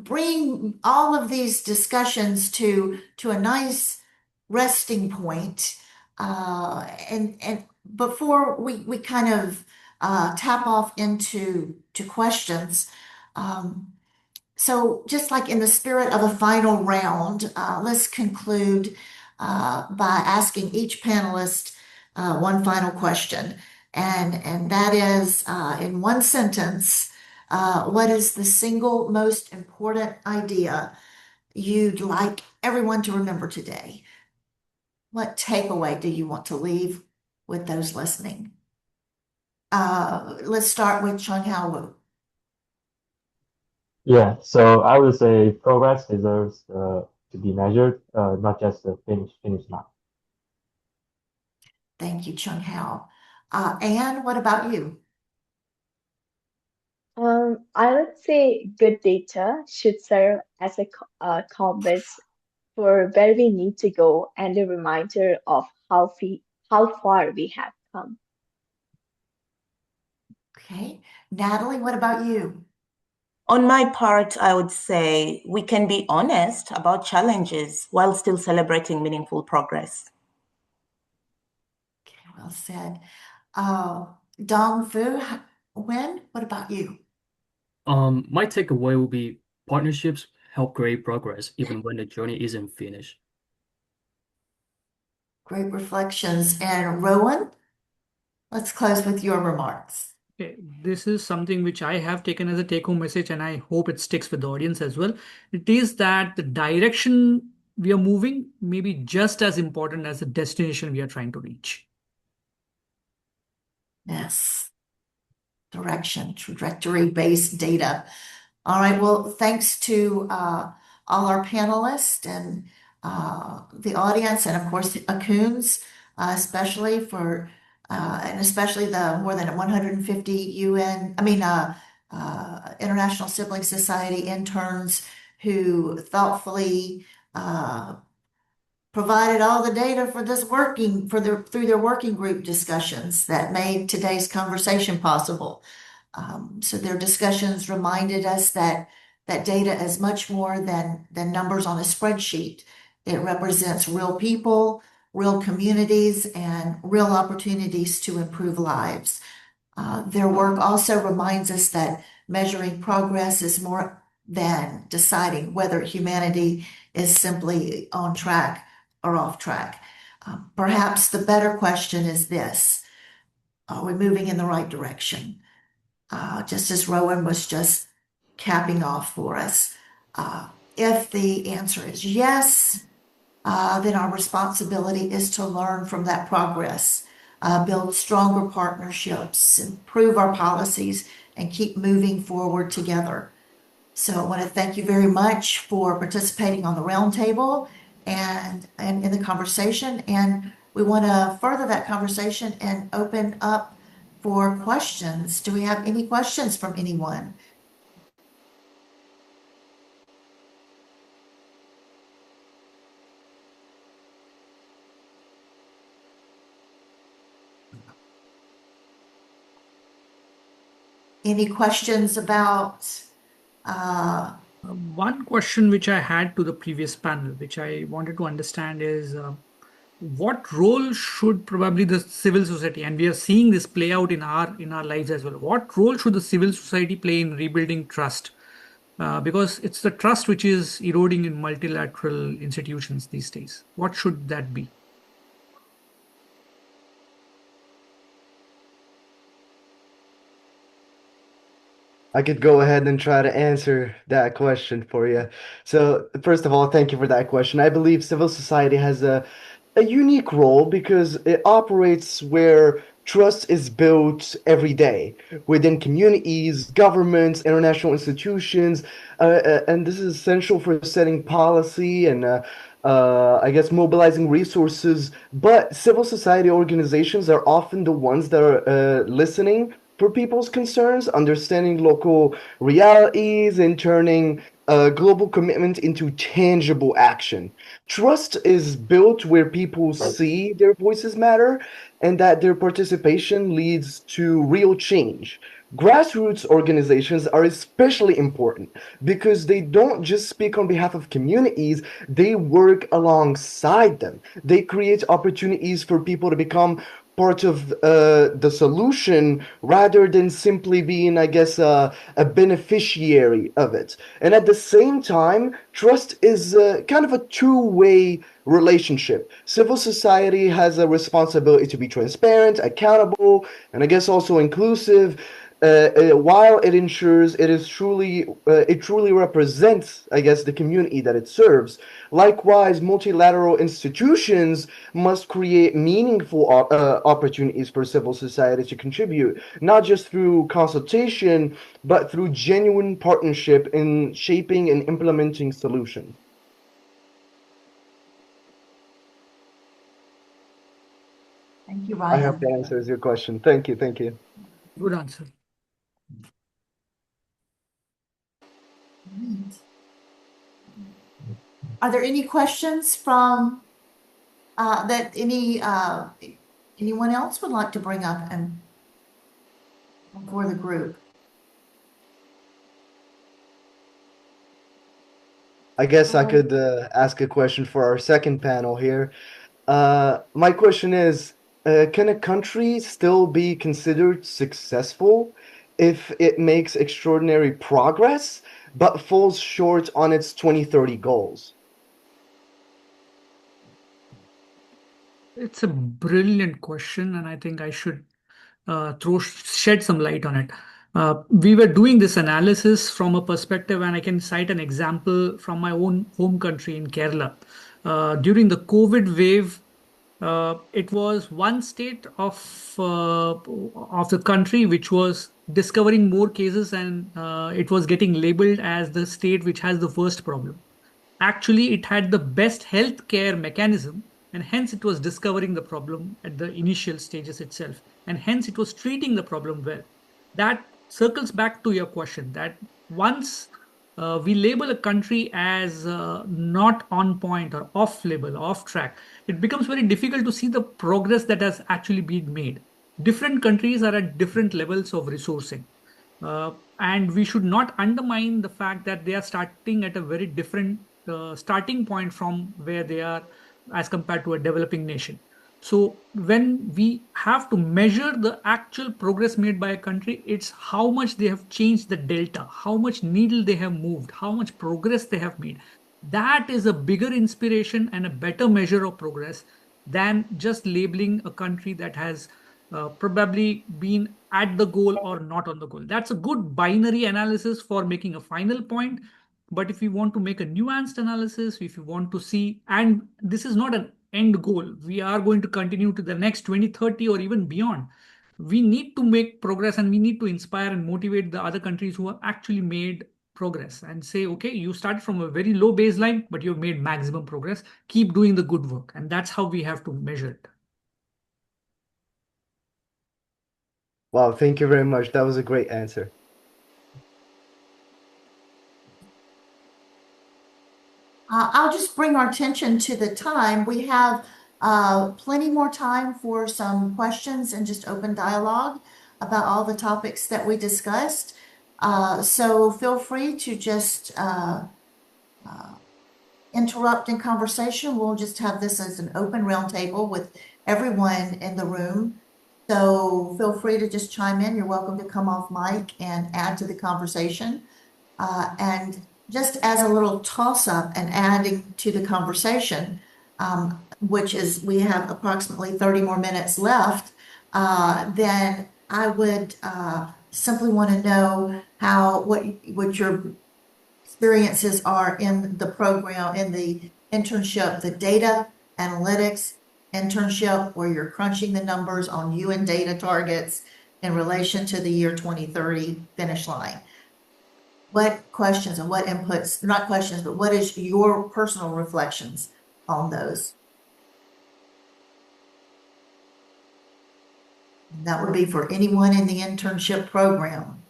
bring all of these discussions to a nice resting point. And before we kind of tap off into questions, so just like in the spirit of a final round, let's conclude by asking each panelist one final question. And that is in one sentence, what is the single most important idea you'd like everyone to remember today? What takeaway do you want to leave with those listening? Let's start with Chung Hao Wu. Yeah, so I would say progress deserves to be measured, not just the finish line. Thank you, Chung Hao. Anne, what about you? I would say good data should serve as a compass for where we need to go and a reminder of how far we have come. Okay. Natalie, what about you? On my part, I would say we can be honest about challenges while still celebrating meaningful progress. Okay, well said. Dong Fu, Wen, what about you? My takeaway will be partnerships help create progress even when the journey isn't finished. Great reflections. And Rowan, let's close with your remarks. Okay, this is something which I have taken as a take-home message, and I hope it sticks with the audience as well. It is that the direction we are moving may be just as important as the destination we are trying to reach. Yes. Direction, trajectory-based data. All right, well, thanks to all our panelists and the audience, and of course, ACUNS, especially for, and especially the more than 150 International Sibling Society interns who thoughtfully provided all the data for this through their working group discussions that made today's conversation possible. So their discussions reminded us that data is much more than numbers on a spreadsheet. It represents real people, real communities, and real opportunities to improve lives. Their work also reminds us that measuring progress is more than deciding whether humanity is simply on track or off track. Perhaps the better question is this: are we moving in the right direction? Just as Rowan was just capping off for us. If the answer is yes, then our responsibility is to learn from that progress, build stronger partnerships, improve our policies, and keep moving forward together. So I want to thank you very much for participating on the roundtable and in the conversation. And we want to further that conversation and open up for questions. Do we have any questions from anyone? Any questions about One question which I had to the previous panel, which I wanted to understand is what role should probably the civil society, and we are seeing this play out in our lives as well. What role should the civil society play in rebuilding trust? Because it's the trust which is eroding in multilateral institutions these days. What should that be? I could go ahead and try to answer that question for you. So, first of all, thank you for that question. I believe civil society has a unique role because it operates where trust is built every day within communities, governments, international institutions, and this is essential for setting policy and I guess mobilizing resources. But civil society organizations are often the ones that are listening for people's concerns, understanding local realities, and turning global commitment into tangible action. Trust is built where people see their voices matter and that their participation leads to real change. Grassroots organizations are especially important because they don't just speak on behalf of communities, they work alongside them. They create opportunities for people to become part of the solution rather than simply being, I guess, a beneficiary of it. And at the same time, trust is kind of a two-way relationship. Civil society has a responsibility to be transparent, accountable, and I guess also inclusive. While it ensures it truly represents, I guess, the community that it serves. Likewise, multilateral institutions must create meaningful opportunities for civil society to contribute, not just through consultation, but through genuine partnership in shaping and implementing solutions. Thank you, I hope that Ryan. answers your question. Thank you. Thank you. Good answer. Right. Are there any questions from that anyone else would like to bring up and for the group? I guess I could ask a question for our second panel here. My question is, can a country still be considered successful if it makes extraordinary progress but falls short on its 2030 goals? It's a brilliant question, and I think I should shed some light on it. We were doing this analysis from a perspective, and I can cite an example from my own home country in Kerala. During the COVID wave, it was one state of the country which was discovering more cases, and it was getting labeled as the state which has the worst problem. Actually, it had the best healthcare mechanism, and hence it was discovering the problem at the initial stages itself, and hence it was treating the problem well. That circles back to your question that once we label a country as not on point or off label, off track, it becomes very difficult to see the progress that has actually been made. Different countries are at different levels of resourcing. And we should not undermine the fact that they are starting at a very different starting point from where they are as compared to a developing nation. So when we have to measure the actual progress made by a country, it's how much they have changed the delta, how much needle they have moved, how much progress they have made. That is a bigger inspiration and a better measure of progress than just labeling a country that has probably been at the goal or not on the goal. That's a good binary analysis for making a final point. But if we want to make a nuanced analysis, if you want to see, and this is not an end goal, we are going to continue to the next 2030 or even beyond. We need to make progress and we need to inspire and motivate the other countries who have actually made progress and say, okay, you started from a very low baseline, but you've made maximum progress. Keep doing the good work. And that's how we have to measure it. Wow, thank you very much. That was a great answer. I'll just bring our attention to the time. We have plenty more time for some questions and just open dialogue about all the topics that we discussed. So feel free to just interrupt in conversation. We'll just have this as an open roundtable with everyone in the room. So feel free to just chime in. You're welcome to come off mic and add to the conversation. And just as a little toss up and adding to the conversation, which is we have approximately 30 more minutes left, then I would simply want to know what your experiences are in the program, in the internship, the data analytics internship, where you're crunching the numbers on UN data targets in relation to the year 2030 finish line. What questions and what inputs, not questions, but what is your personal reflections on those? And that would be for anyone in the internship program.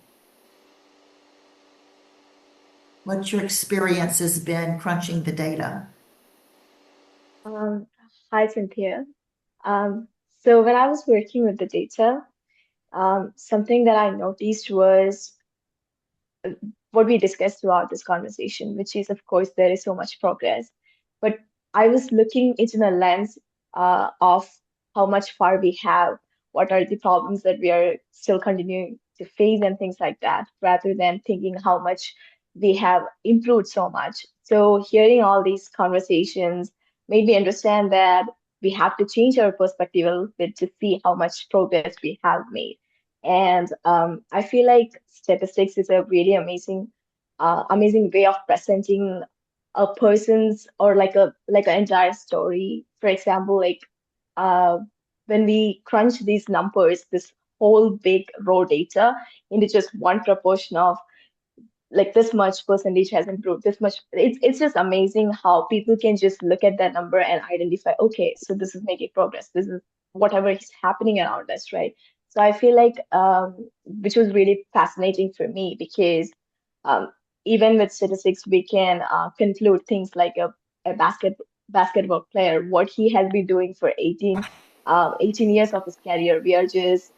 What's your experience has been crunching the data? Hi, Cynthia. So when I was working with the data, something that I noticed was what we discussed throughout this conversation, which is, of course, there is so much progress. But I was looking into the lens of how much far we have, what are the problems that we are still continuing to face, and things like that, rather than thinking how much we have improved so much. So hearing all these conversations made me understand that we have to change our perspective a little bit to see how much progress we have made. And I feel like statistics is a really amazing way of presenting a person's or like an entire story. For example, like uh, when we crunch these numbers, this whole big raw data into just one proportion of like this much percentage has improved, this much. It's just amazing how people can just look at that number and identify, okay, so this is making progress. This is whatever is happening around us, right? So I feel like which was really fascinating for me because um, even with statistics, we can conclude things like a basketball player, what he has been doing for 18 years of his career. We are just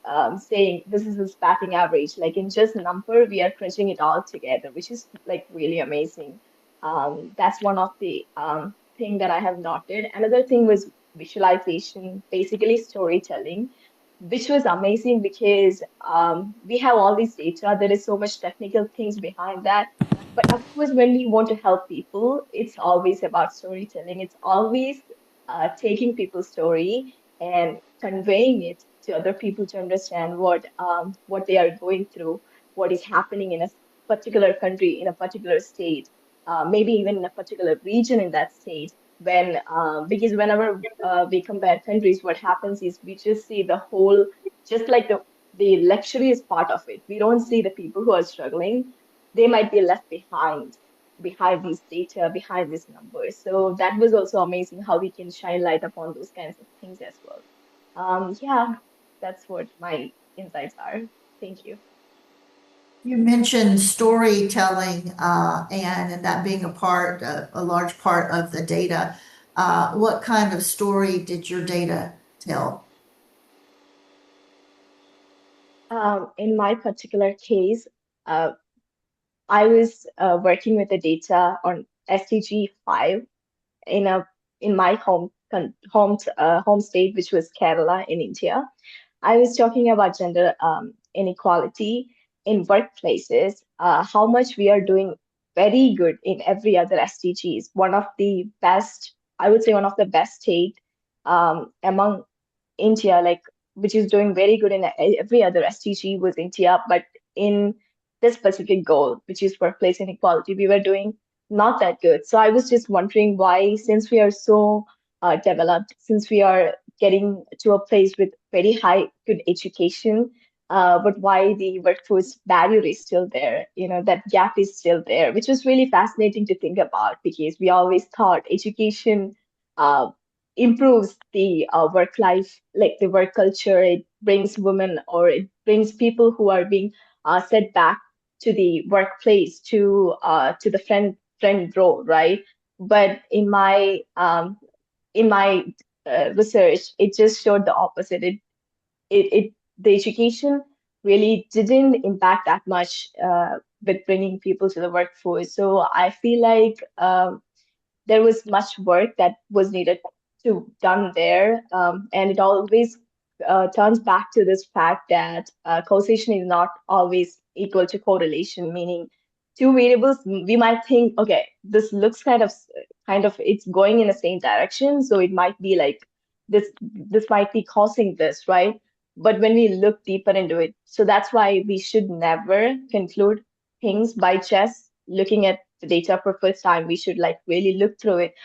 saying this is his batting average. Like in just number, we are crunching it all together, which is like really amazing. That's one of the thing that I have noted. Another thing was visualization, basically storytelling, which was amazing because we have all this data. There is so much technical things behind that. But of course, when we want to help people, it's always about storytelling. It's always taking people's story and conveying it to other people to understand what they are going through, what is happening in a particular country, in a particular state, maybe even in a particular region in that state. Because whenever we compare countries, what happens is we just see the whole, just like the luxurious part of it. We don't see the people who are struggling. They might be left behind these data, behind these numbers. So that was also amazing how we can shine light upon those kinds of things as well. Yeah, that's what my insights are. Thank you. You mentioned storytelling and that being a large part of the data. What kind of story did your data tell? In my particular case, uh, I was working with the data on SDG 5 in a in my home state, which was Kerala in India. I was talking about gender inequality in workplaces, how much we are doing very good in every other SDGs. One of the best, I would say, one of the best state among India, like which is doing very good in every other SDG was India, but in this specific goal, which is workplace inequality, we were doing not that good. So I was just wondering why, since we are so developed, since we are getting to a place with very high good education, but why the workforce barrier is still there, that gap is still there, which was really fascinating to think about because we always thought education uh, improves the work life, like the work culture. It brings women or it brings people who are being set back to the workplace to the friend role, right? But in my research, it just showed the opposite. It the education really didn't impact that much with bringing people to the workforce. So I feel like there was much work that was needed to done there, and it always turns back to this fact that causation is not always equal to correlation, meaning two variables we might think, okay, this looks kind of it's going in the same direction, so it might be like this might be causing this, right? But when we look deeper into it, so that's why we should never conclude things by just looking at the data for first time. We should like really look through it.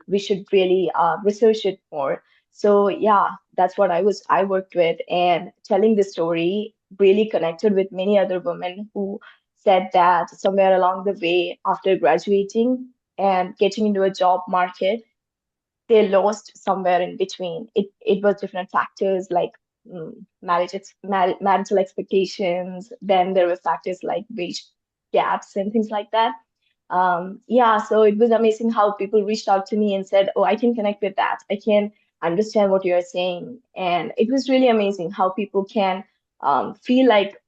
We should really research it more. So yeah, that's what I worked with, and telling the story really connected with many other women who said that somewhere along the way after graduating and getting into a job market, they lost somewhere in between. It was different factors like marital expectations. Then there were factors like wage gaps and things like that. Yeah, so it was amazing how people reached out to me and said, "Oh, I can connect with that. I can understand what you're saying." And it was really amazing how people can feel like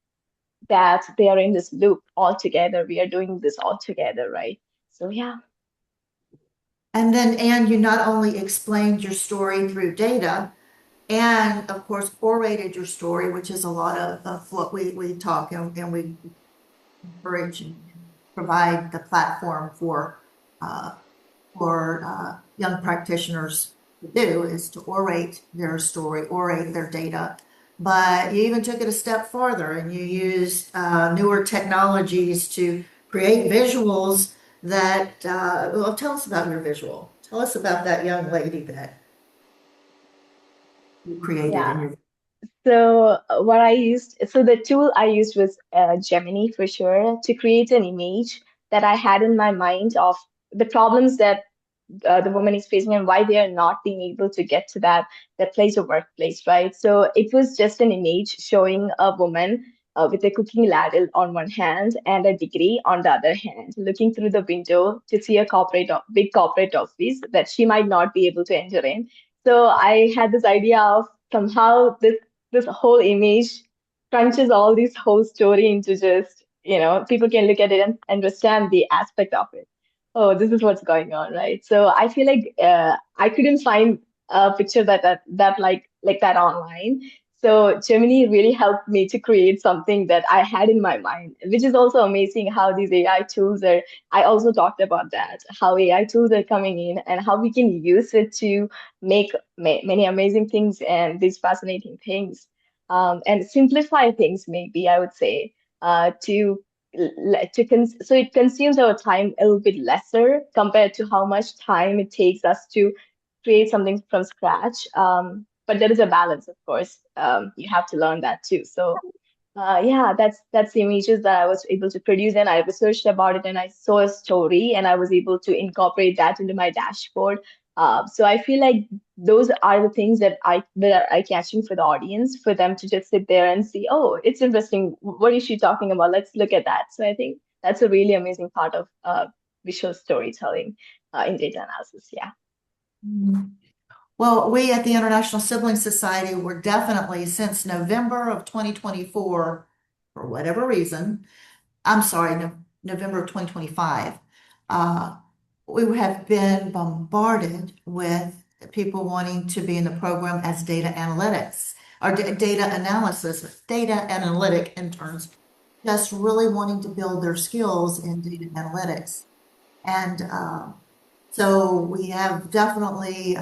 that they are in this loop all together. We are doing this all together, right? So yeah. And then, Anne, you not only explained your story through data, and of course, orated your story, which is a lot of what we talk and we encourage and provide the platform for young practitioners to do, is to orate their story, orate their data. But you even took it a step farther and you used newer technologies to create visuals that, well, tell us about your visual. Tell us about that young lady that you created in Yeah. your. So the tool I used was Gemini for sure to create an image that I had in my mind of the problems that the woman is facing and why they are not being able to get to that place or workplace, right? So it was just an image showing a woman with a cooking ladle on one hand and a degree on the other hand, looking through the window to see a big corporate office that she might not be able to enter in. So I had this idea of somehow this whole image crunches all this whole story into just, people can look at it and understand the aspect of it. Oh, this is what's going on, right? So I feel like I couldn't find a picture that like that online. So Gemini really helped me to create something that I had in my mind, which is also amazing how these AI tools are. I also talked about that, how AI tools are coming in and how we can use it to make many amazing things and these fascinating things, and simplify things, maybe I would say, so it consumes our time a little bit lesser compared to how much time it takes us to create something from scratch. But there is a balance, of course. You have to learn that too. So yeah, that's the images that I was able to produce, and I researched about it, and I saw a story, and I was able to incorporate that into my dashboard. So I feel like those are the things that are eye-catching for the audience, for them to just sit there and see, oh, it's interesting. What is she talking about? Let's look at that. So I think that's a really amazing part of visual storytelling in data analysis. Yeah. Well, we at the International Sibling Society were definitely, since November of 2024, for whatever reason, I'm sorry, November of 2025, we have been bombarded with people wanting to be in the program as data analytics or data analysis, data analytic interns, just really wanting to build their skills in data analytics. And so we have definitely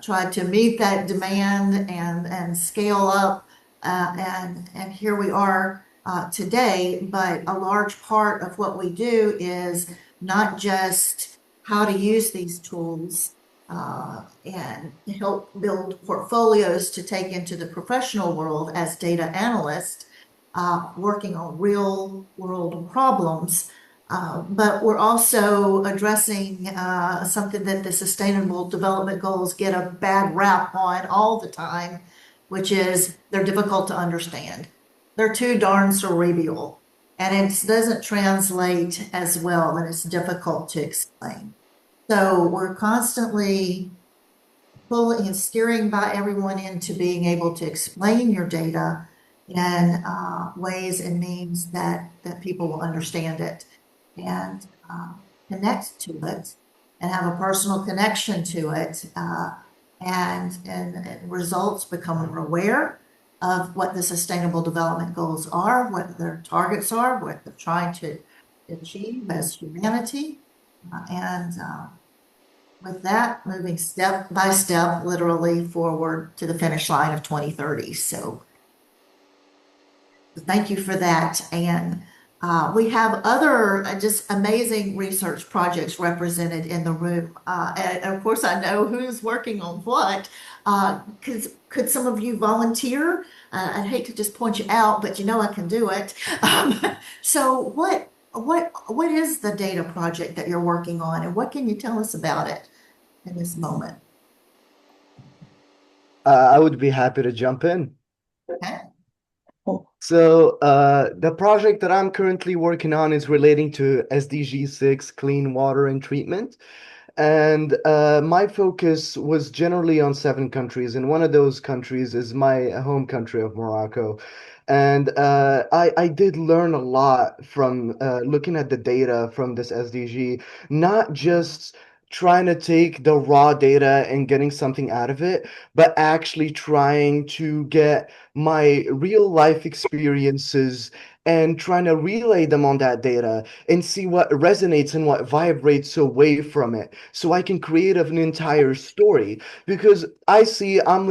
tried to meet that demand and scale up, and here we are today. But a large part of what we do is not just how to use these tools and help build portfolios to take into the professional world as data analysts, working on real world problems. But we're also addressing something that the Sustainable Development Goals get a bad rap on all the time, which is they're difficult to understand. They're too darn cerebral, and it doesn't translate as well, and it's difficult to explain. So we're constantly pulling and steering by everyone into being able to explain your data in ways and means that people will understand it and connect to it and have a personal connection to it. And results become more aware of what the Sustainable Development Goals are, what their targets are, what they're trying to achieve as humanity. And with that, moving step by step, literally forward to the finish line of 2030. So thank you for that. And we have other just amazing research projects represented in the room. And of course, I know who's working on what. Could some of you volunteer? I'd hate to just point you out, but you know I can do it. So what is the data project that you're working on, and what can you tell us about it in this moment? I would be happy to jump in. Okay. So, the project that I'm currently working on is relating to SDG 6, clean water and treatment. And my focus was generally on 7 countries, and one of those countries is my home country of Morocco. And I did learn a lot from looking at the data from this SDG, not just trying to take the raw data and getting something out of it, but actually trying to get my real life experiences and trying to relay them on that data and see what resonates and what vibrates away from it so I can create an entire story. Because I'm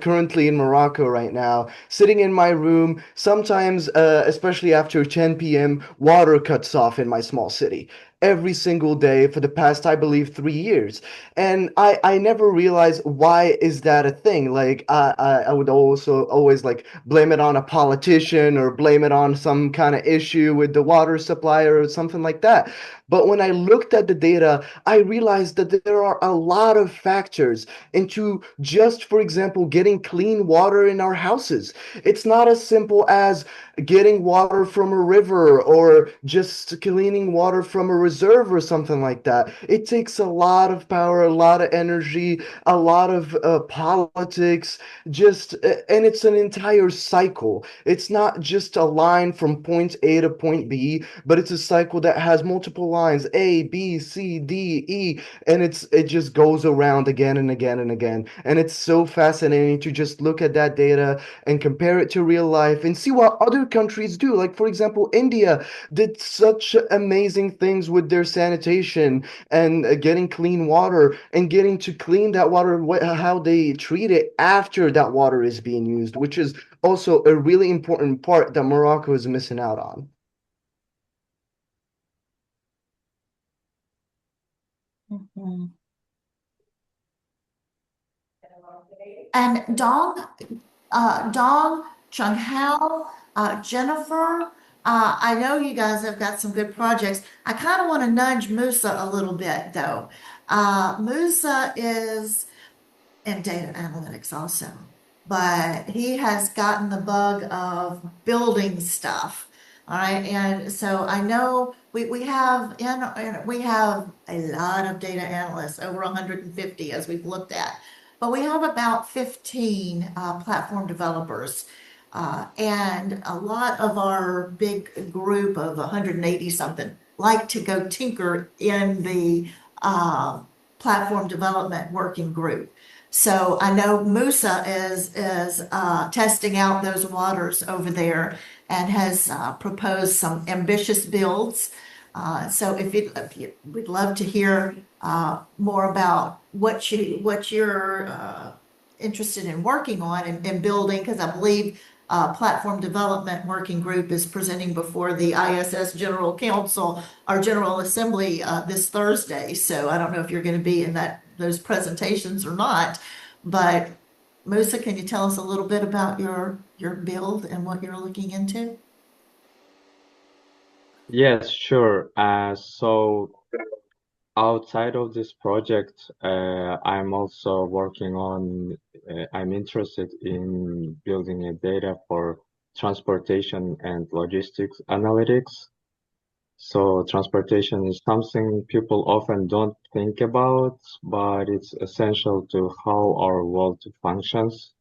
currently in Morocco right now, sitting in my room. Sometimes, especially after 10 p.m., water cuts off in my small city. Every single day for the past, I believe, 3 years. And I never realized, why is that a thing? Like, I would also always like blame it on a politician or blame it on some kind of issue with the water supply or something like that. But when I looked at the data, I realized that there are a lot of factors into just, for example, getting clean water in our houses. It's not as simple as getting water from a river or just cleaning water from a reserve or something like that. It takes a lot of power, a lot of energy, a lot of politics, and it's an entire cycle. It's not just a line from point A to point B, but it's a cycle that has multiple lines, A, B, C, D, E, and it just goes around again and again and again. And it's so fascinating to just look at that data and compare it to real life and see what other countries do. Like, for example, India did such amazing things with their sanitation and getting clean water and getting to clean that water, how they treat it after that water is being used, which is also a really important part that Morocco is missing out on. Mhm. And Dong, Chung Hao, Jennifer, I know you guys have got some good projects. I kind of want to nudge Musa a little bit, though. Musa is in data analytics also, but he has gotten the bug of building stuff. All right, and so I know we have we have a lot of data analysts, over 150 as we've looked at, but we have about 15 platform developers. And a lot of our big group of 180 something like to go tinker in the platform development working group. So I know Musa is testing out those waters over there and has proposed some ambitious builds. So we'd love to hear more about what you're interested in working on and building, because I believe Platform Development Working Group is presenting before the ISS General Council, our General Assembly, this Thursday. So I don't know if you're going to be in those presentations or not, but Musa, can you tell us a little bit about your build and what you're looking into? Yes, sure. So outside of this project, I'm also working on, I'm interested in building a data for transportation and logistics analytics. So transportation is something people often don't think about, but it's essential to how our world functions.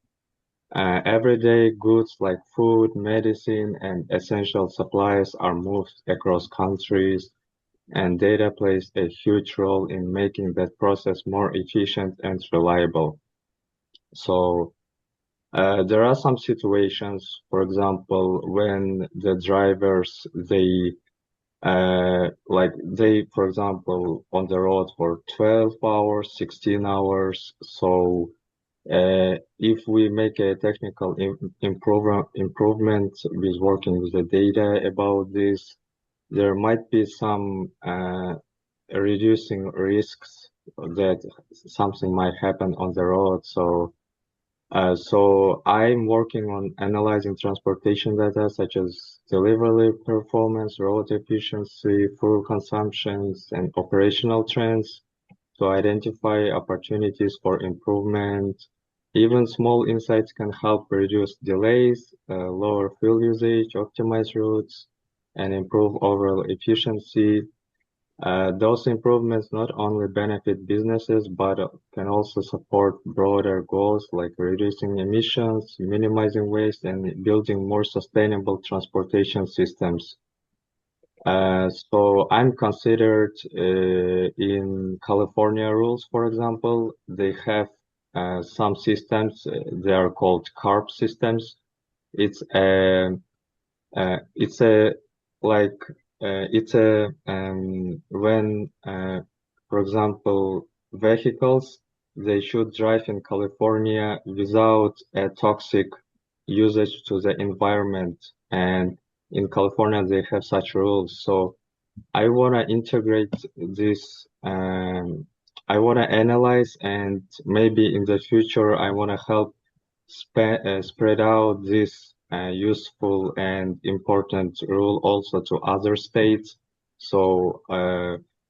Everyday goods like food, medicine, and essential supplies are moved across countries, and data plays a huge role in making that process more efficient and reliable. So there are some situations, for example, when the drivers for example, on the road for 12 hours, 16 hours. So if we make a technical improvement with working with the data about this, there might be some reducing risks that something might happen on the road. So I'm working on analyzing transportation data such as delivery performance, road efficiency, fuel consumptions, and operational trends to identify opportunities for improvement. Even small insights can help reduce delays, lower fuel usage, optimize routes, and improve overall efficiency. Those improvements not only benefit businesses, but can also support broader goals like reducing emissions, minimizing waste, and building more sustainable transportation systems. So I'm considered in California rules, for example, they have some systems, they are called CARB systems. It's a it's a like it's a when for example vehicles they should drive in California without a toxic usage to the environment, and in California they have such rules. So I want to integrate this. I want to analyze, and maybe in the future I want to help spread out this useful and important rule also to other states. So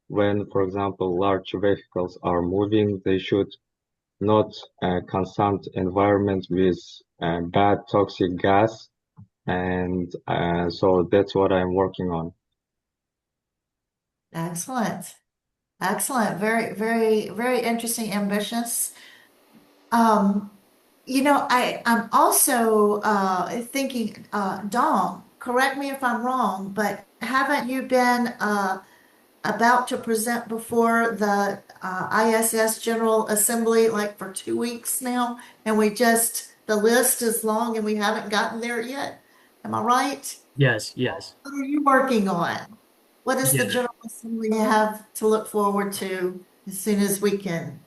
when, for example, large vehicles are moving, they should not consume environment with bad toxic gas. And so that's what I'm working on. Excellent. Excellent. Very, very, very interesting, ambitious. I'm also thinking, Dawn, correct me if I'm wrong, but haven't you been about to present before the ISS General Assembly like for 2 weeks now? And the list is long and we haven't gotten there yet. Am I right? Yes. What are you working on? What does the Yeah. General Assembly have to look forward to as soon as we can?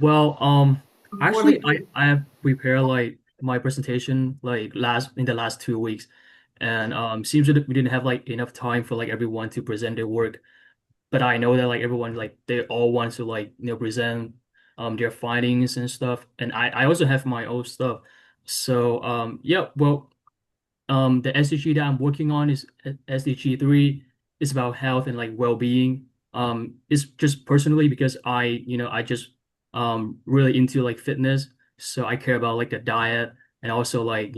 Well, Before actually, the I have prepared like my presentation like in the last 2 weeks, and seems that we didn't have like enough time for like everyone to present their work. But I know that like everyone like they all want to like present their findings and stuff, and I also have my own stuff. So yeah, well, the SDG that I'm working on is SDG 3. It's about health and like well-being. It's just personally because I just really into like fitness, so I care about like the diet and also like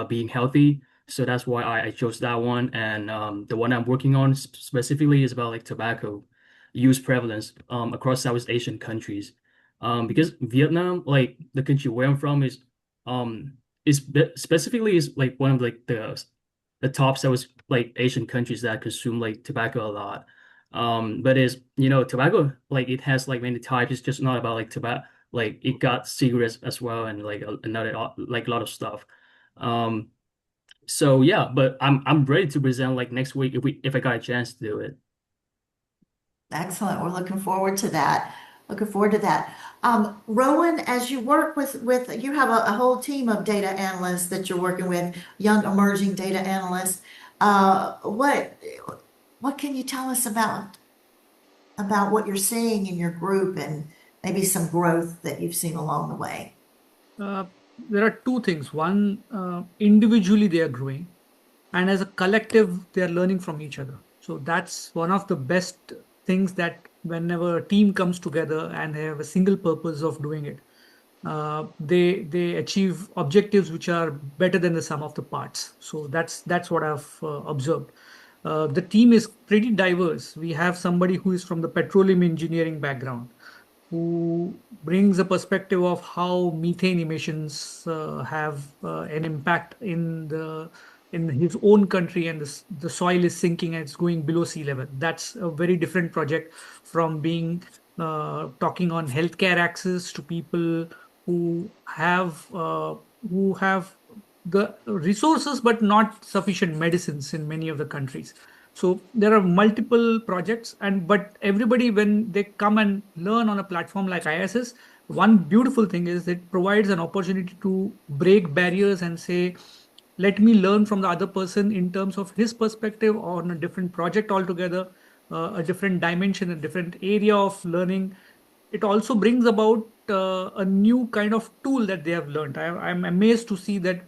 being healthy. So that's why I chose that one. And the one I'm working on specifically is about like tobacco use prevalence across Southeast Asian countries. Because Vietnam, like the country where I'm from, specifically is like one of like the top South like Asian countries that consume like tobacco a lot. But is tobacco like it has like many types. It's just not about like tobacco. Like it got cigarettes as well and like another like a lot of stuff. Um, so yeah, but I'm ready to present like next week if I got a chance to do it. Excellent. We're looking forward to that. Looking forward to that. Rowan, as you work with you have a whole team of data analysts that you're working with, young emerging data analysts. Uh, what what can you tell us about what you're seeing in your group and maybe some growth that you've seen along the way? There are two things. One, individually they are growing, and as a collective, they are learning from each other. So that's one of the best things that whenever a team comes together and they have a single purpose of doing it, they achieve objectives which are better than the sum of the parts. So that's what I've observed. The team is pretty diverse. We have somebody who is from the petroleum engineering background. who brings a perspective of how methane emissions have an impact in his own country, and the soil is sinking and it's going below sea level. That's a very different project from being talking on healthcare access to people who have the resources but not sufficient medicines in many of the countries. So there are multiple projects, and but everybody, when they come and learn on a platform like ISS, one beautiful thing is it provides an opportunity to break barriers and say, let me learn from the other person in terms of his perspective on a different project altogether, a different dimension, a different area of learning. It also brings about a new kind of tool that they have learned. I'm amazed to see that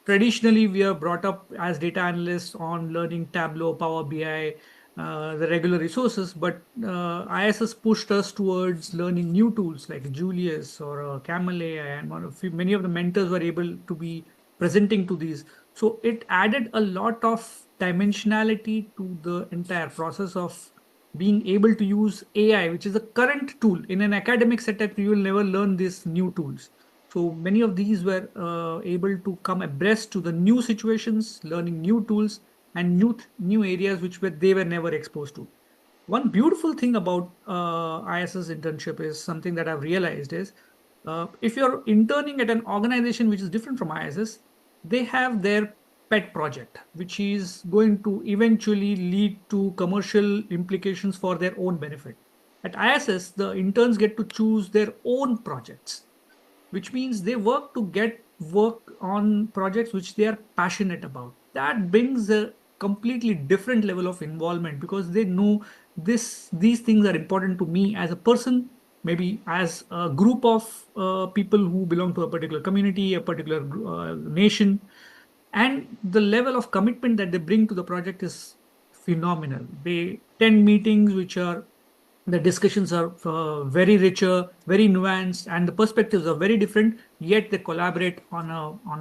traditionally we are brought up as data analysts on learning Tableau, Power BI, the regular resources, but ISS pushed us towards learning new tools like Julius or Camel AI, and many of the mentors were able to be presenting to these. So it added a lot of dimensionality to the entire process of being able to use AI, which is a current tool. In an academic setup, you will never learn these new tools. So many of these were able to come abreast to the new situations, learning new tools and new areas which they were never exposed to. One beautiful thing about ISS internship is something that I've realized is if you're interning at an organization which is different from ISS, they have their pet project, which is going to eventually lead to commercial implications for their own benefit. At ISS, the interns get to choose their own projects, which means they work to get work on projects which they are passionate about. That brings a completely different level of involvement because they know these things are important to me as a person, maybe as a group of people who belong to a particular community, a particular nation, and the level of commitment that they bring to the project is phenomenal. They attend meetings which are the discussions are very richer, very nuanced, and the perspectives are very different, yet they collaborate on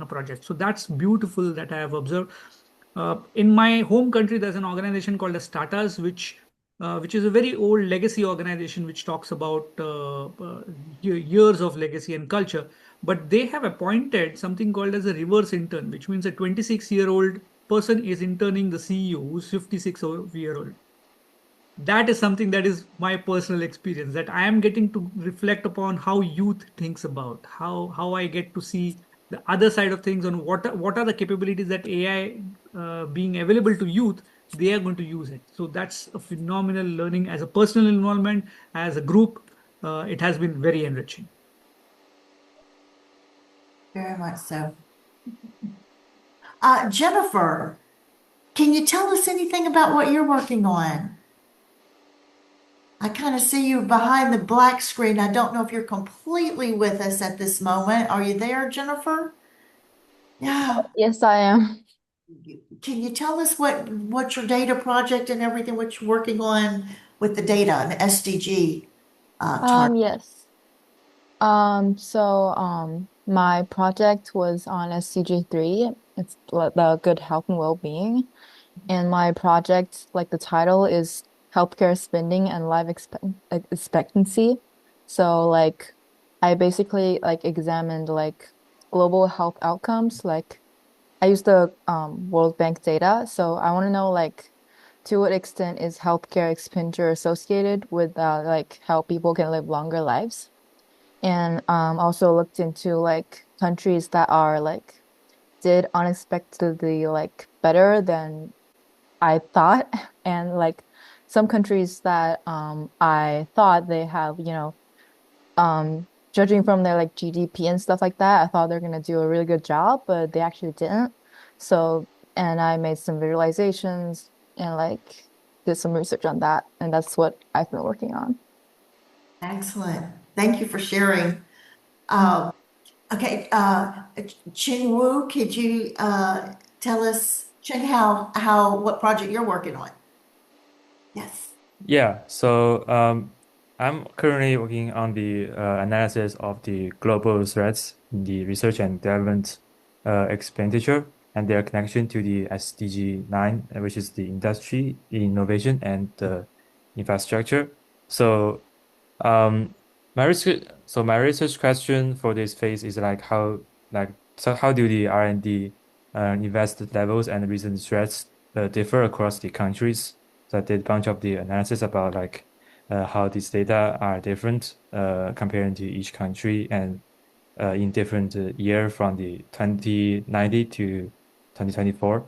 a project. So that's beautiful that I have observed. In my home country, there's an organization called as Tatas, which is a very old legacy organization which talks about years of legacy and culture. But they have appointed something called as a reverse intern, which means a 26-year-old person is interning the CEO who's 56-year-old. That is something that is my personal experience, that I am getting to reflect upon how youth thinks about how I get to see the other side of things, and what are the capabilities that AI being available to youth, they are going to use it. So that's a phenomenal learning as a personal involvement, as a group. It has been very enriching. Very much so. Jennifer, can you tell us anything about what you're working on? I kind of see you behind the black screen. I don't know if you're completely with us at this moment. Are you there, Jennifer? Yeah. Yes, I am. Can you tell us what your data project and everything, what you're working on with the data and the SDG target? Yes. My project was on SDG 3. It's the good health and well-being. And my project, like the title, is healthcare spending and life expectancy. So like I basically like examined like global health outcomes. Like I used the World Bank data. So I want to know like to what extent is healthcare expenditure associated with like how people can live longer lives. And also looked into like countries that are like did unexpectedly like better than I thought, and like some countries that I thought they have, judging from their like GDP and stuff like that, I thought they're gonna do a really good job, but they actually didn't. So, and I made some visualizations and like did some research on that, and that's what I've been working on. Excellent. Thank you for sharing. Okay, Ching Wu, could you tell us, Ching, what project you're working on? Yes. Yeah, I'm currently working on the analysis of the global threats in the research and development expenditure and their connection to the SDG 9, which is the industry, innovation, and infrastructure. So, um, my research question for this phase is like how do the R&D investment levels and recent threats differ across the countries? So I did a bunch of the analysis about like how these data are different comparing to each country and in different year from the 2090 to 2024.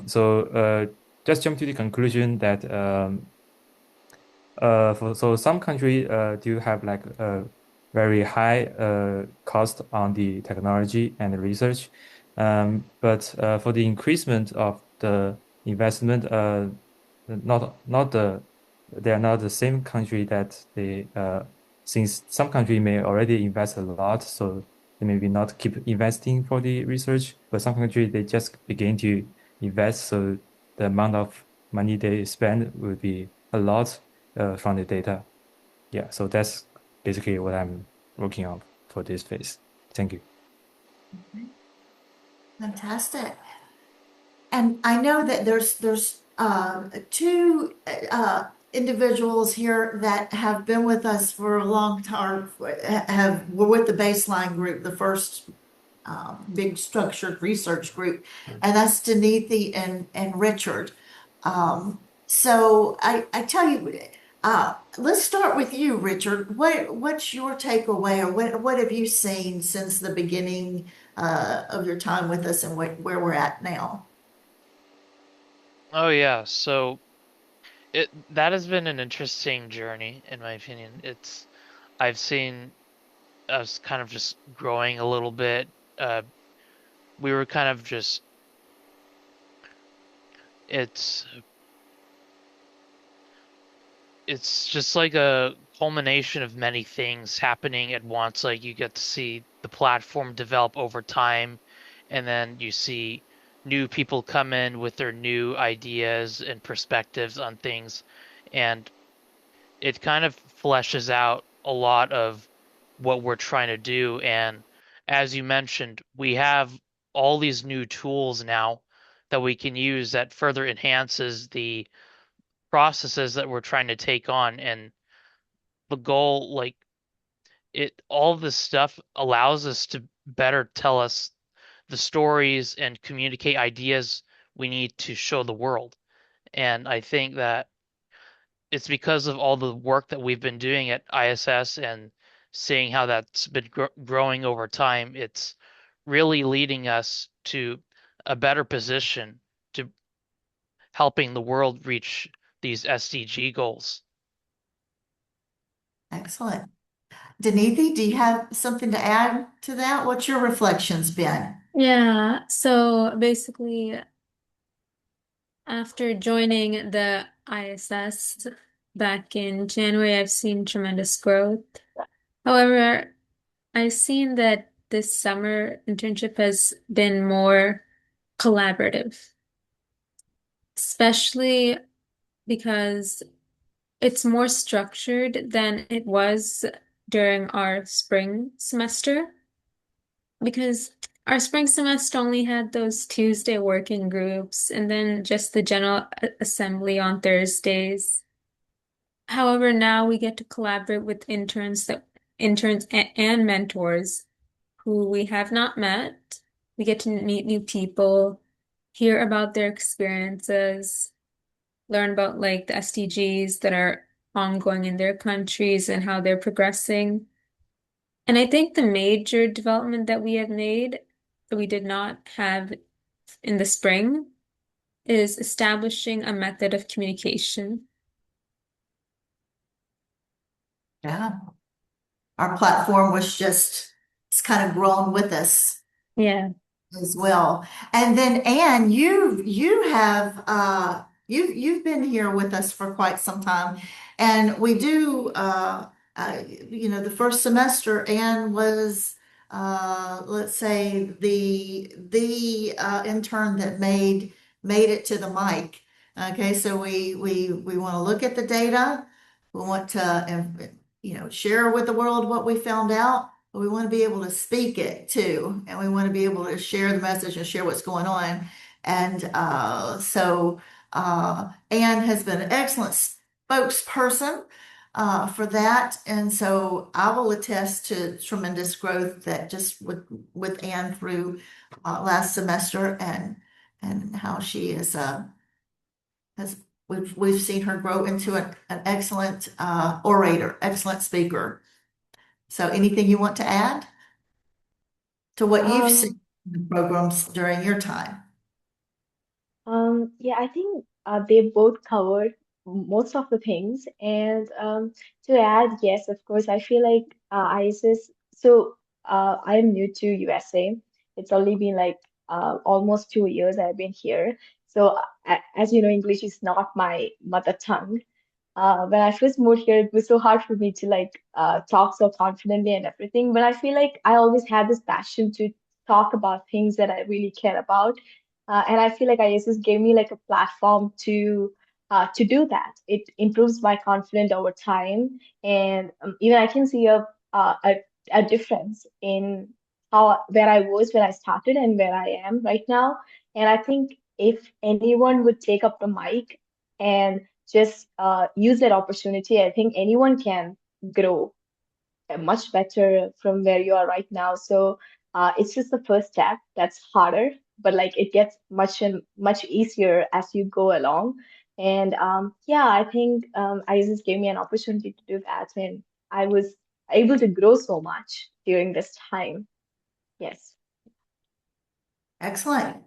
So just jump to the conclusion that so some country do have like a very high cost on the technology and the research, but for the increasement of the investment, not the they are not the same country that they since some country may already invest a lot, so they maybe not keep investing for the research, but some country they just begin to invest, so the amount of money they spend will be a lot from the data. Yeah, so that's basically what I'm working on for this phase. Thank you. Fantastic. And I know that there's two individuals here that have been with us for a long time, were with the baseline group, the first big structured research group, and that's Denise and Richard. So I tell you, let's start with you, Richard. What's your takeaway, or what have you seen since the beginning of your time with us and where we're at now? Oh yeah, so that has been an interesting journey in my opinion. I've seen us kind of just growing a little bit. We were kind of just it's just like a culmination of many things happening at once. Like you get to see the platform develop over time, and then you see new people come in with their new ideas and perspectives on things, and it kind of fleshes out a lot of what we're trying to do. And as you mentioned, we have all these new tools now that we can use that further enhances the processes that we're trying to take on. And the goal, like all this stuff allows us to better tell us the stories and communicate ideas we need to show the world. And I think that it's because of all the work that we've been doing at ISS and seeing how that's been growing over time. It's really leading us to a better position to helping the world reach these SDG goals. Excellent. Denise, do you have something to add to that? What's your reflections been? Yeah, so basically, after joining the ISS back in January, I've seen tremendous growth. However, I've seen that this summer internship has been more collaborative, especially because it's more structured than it was during our spring semester. Because our spring semester only had those Tuesday working groups and then just the general assembly on Thursdays. However, now we get to collaborate with interns and mentors who we have not met. We get to meet new people, hear about their experiences, learn about like the SDGs that are ongoing in their countries and how they're progressing. And I think the major development that we have made that we did not have in the spring is establishing a method of communication. Yeah. Our platform was it's kind of grown with us Yeah. as well. And then Anne, you've been here with us for quite some time, and we do the first semester Anne was let's say the intern that made it to the mic. Okay, so we want to look at the data. We want to share with the world what we found out, but we want to be able to speak it too. And we want to be able to share the message and share what's going on. And so Anne has been an excellent spokesperson for that. And so I will attest to tremendous growth that just with Anne through last semester and how she is has we've seen her grow into an excellent orator, excellent speaker. So anything you want to add to what you've seen in the programs during your time? Yeah, I think they both covered most of the things. And to add, yes, of course, I feel like ISS. So I am new to USA. It's only been like almost 2 years I've been here. So as you know, English is not my mother tongue. When I first moved here, it was so hard for me to like talk so confidently and everything. But I feel like I always had this passion to talk about things that I really care about. And I feel like ISS gave me like a platform to do that. It improves my confidence over time, and even I can see a difference in how where I was when I started and where I am right now. And I think if anyone would take up the mic and just use that opportunity, I think anyone can grow much better from where you are right now. So it's just the first step that's harder, but like it gets much and much easier as you go along. And yeah, I think ISIS gave me an opportunity to do that, and I was able to grow so much during this time. Yes. Excellent.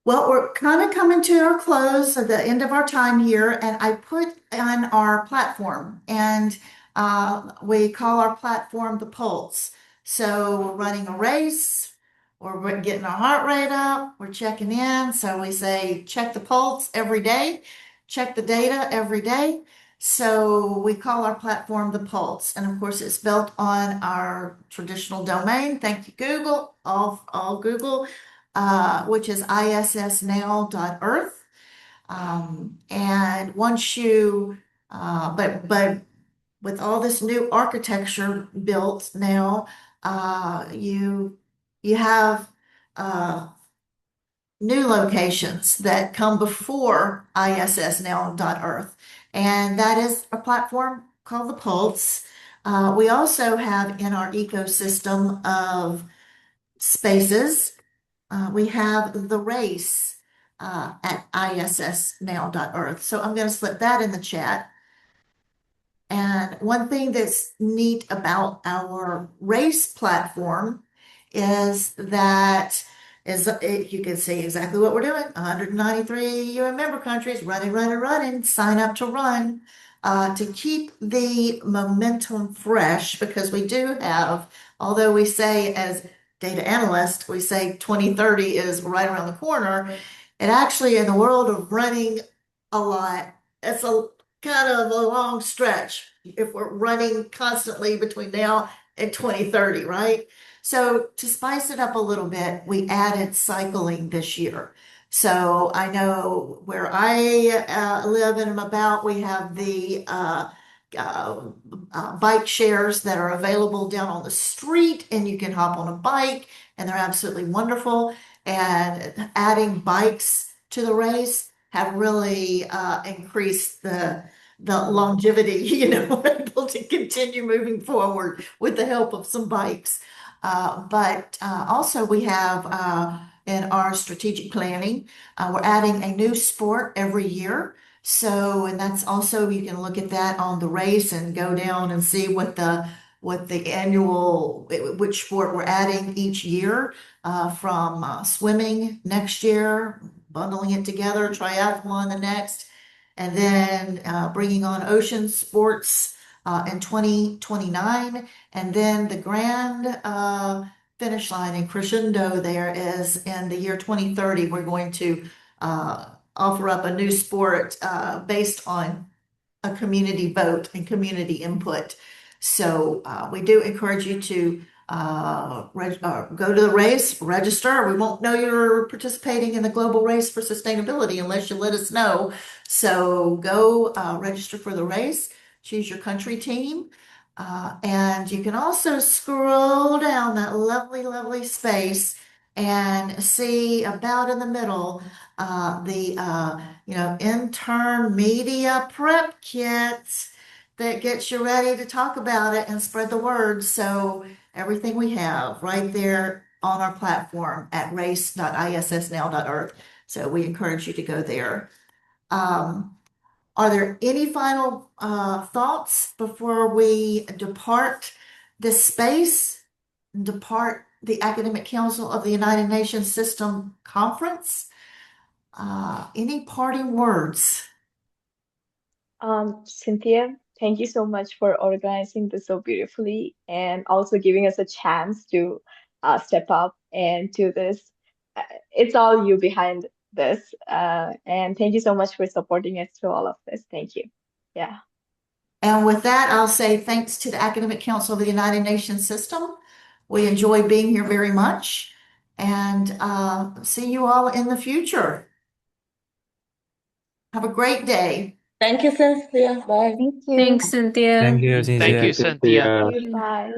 Well, we're kind of coming to our close at the end of our time here, and I put on our platform, and we call our platform the Pulse. So we're running a race, or we're getting our heart rate up, we're checking in. So we say check the pulse every day, check the data every day. So we call our platform the Pulse, and of course it's built on our traditional domain. Thank you, Google, all Google, which is issnow.earth. And once you, but with all this new architecture built now, you have new locations that come before issnow.earth, and that is a platform called the Pulse. We also have in our ecosystem of spaces, we have the race at issnow.earth. So I'm going to slip that in the chat. And one thing that's neat about our race platform is that you can see exactly what we're doing. 193 UN member countries running, running, running. Sign up to run to keep the momentum fresh, because we do have, although we say as data analysts, we say 2030 is right around the corner. And actually, in the world of running a lot, it's a kind of a long stretch if we're running constantly between now and 2030, right? So to spice it up a little bit, we added cycling this year. So I know where I live and am about, we have the bike shares that are available down on the street, and you can hop on a bike, and they're absolutely wonderful. And adding bikes to the race have really increased the longevity, we're able to continue moving forward with the help of some bikes. But also we have in our strategic planning, we're adding a new sport every year. So, and that's also, you can look at that on the race and go down and see what the annual, which sport we're adding each year, from swimming next year, bundling it together, triathlon the next, and then bringing on ocean sports in 2029. And then the grand finish line and crescendo there is in the year 2030. We're going to offer up a new sport based on a community vote and community input. So we do encourage you to go to the race, register. We won't know you're participating in the global race for sustainability unless you let us know. So go register for the race, choose your country team. And you can also scroll down that lovely, lovely space and see about in the middle the intern media prep kits. that gets you ready to talk about it and spread the word. So everything we have right there on our platform at race.issnow.org. So we encourage you to go there. Are there any final thoughts before we depart this space, depart the Academic Council of the United Nations System Conference? Any parting words? Cynthia, thank you so much for organizing this so beautifully and also giving us a chance to step up and do this. It's all you behind this. And thank you so much for supporting us through all of this. Thank you. Yeah. And with that, I'll say thanks to the Academic Council of the United Nations System. We enjoy being here very much, and see you all in the future. Have a great day. Thank you, Cynthia. Bye. Thank you. Thanks, Cynthia. Thank you, Thank Cynthia. you, Cynthia. Thank you. Bye.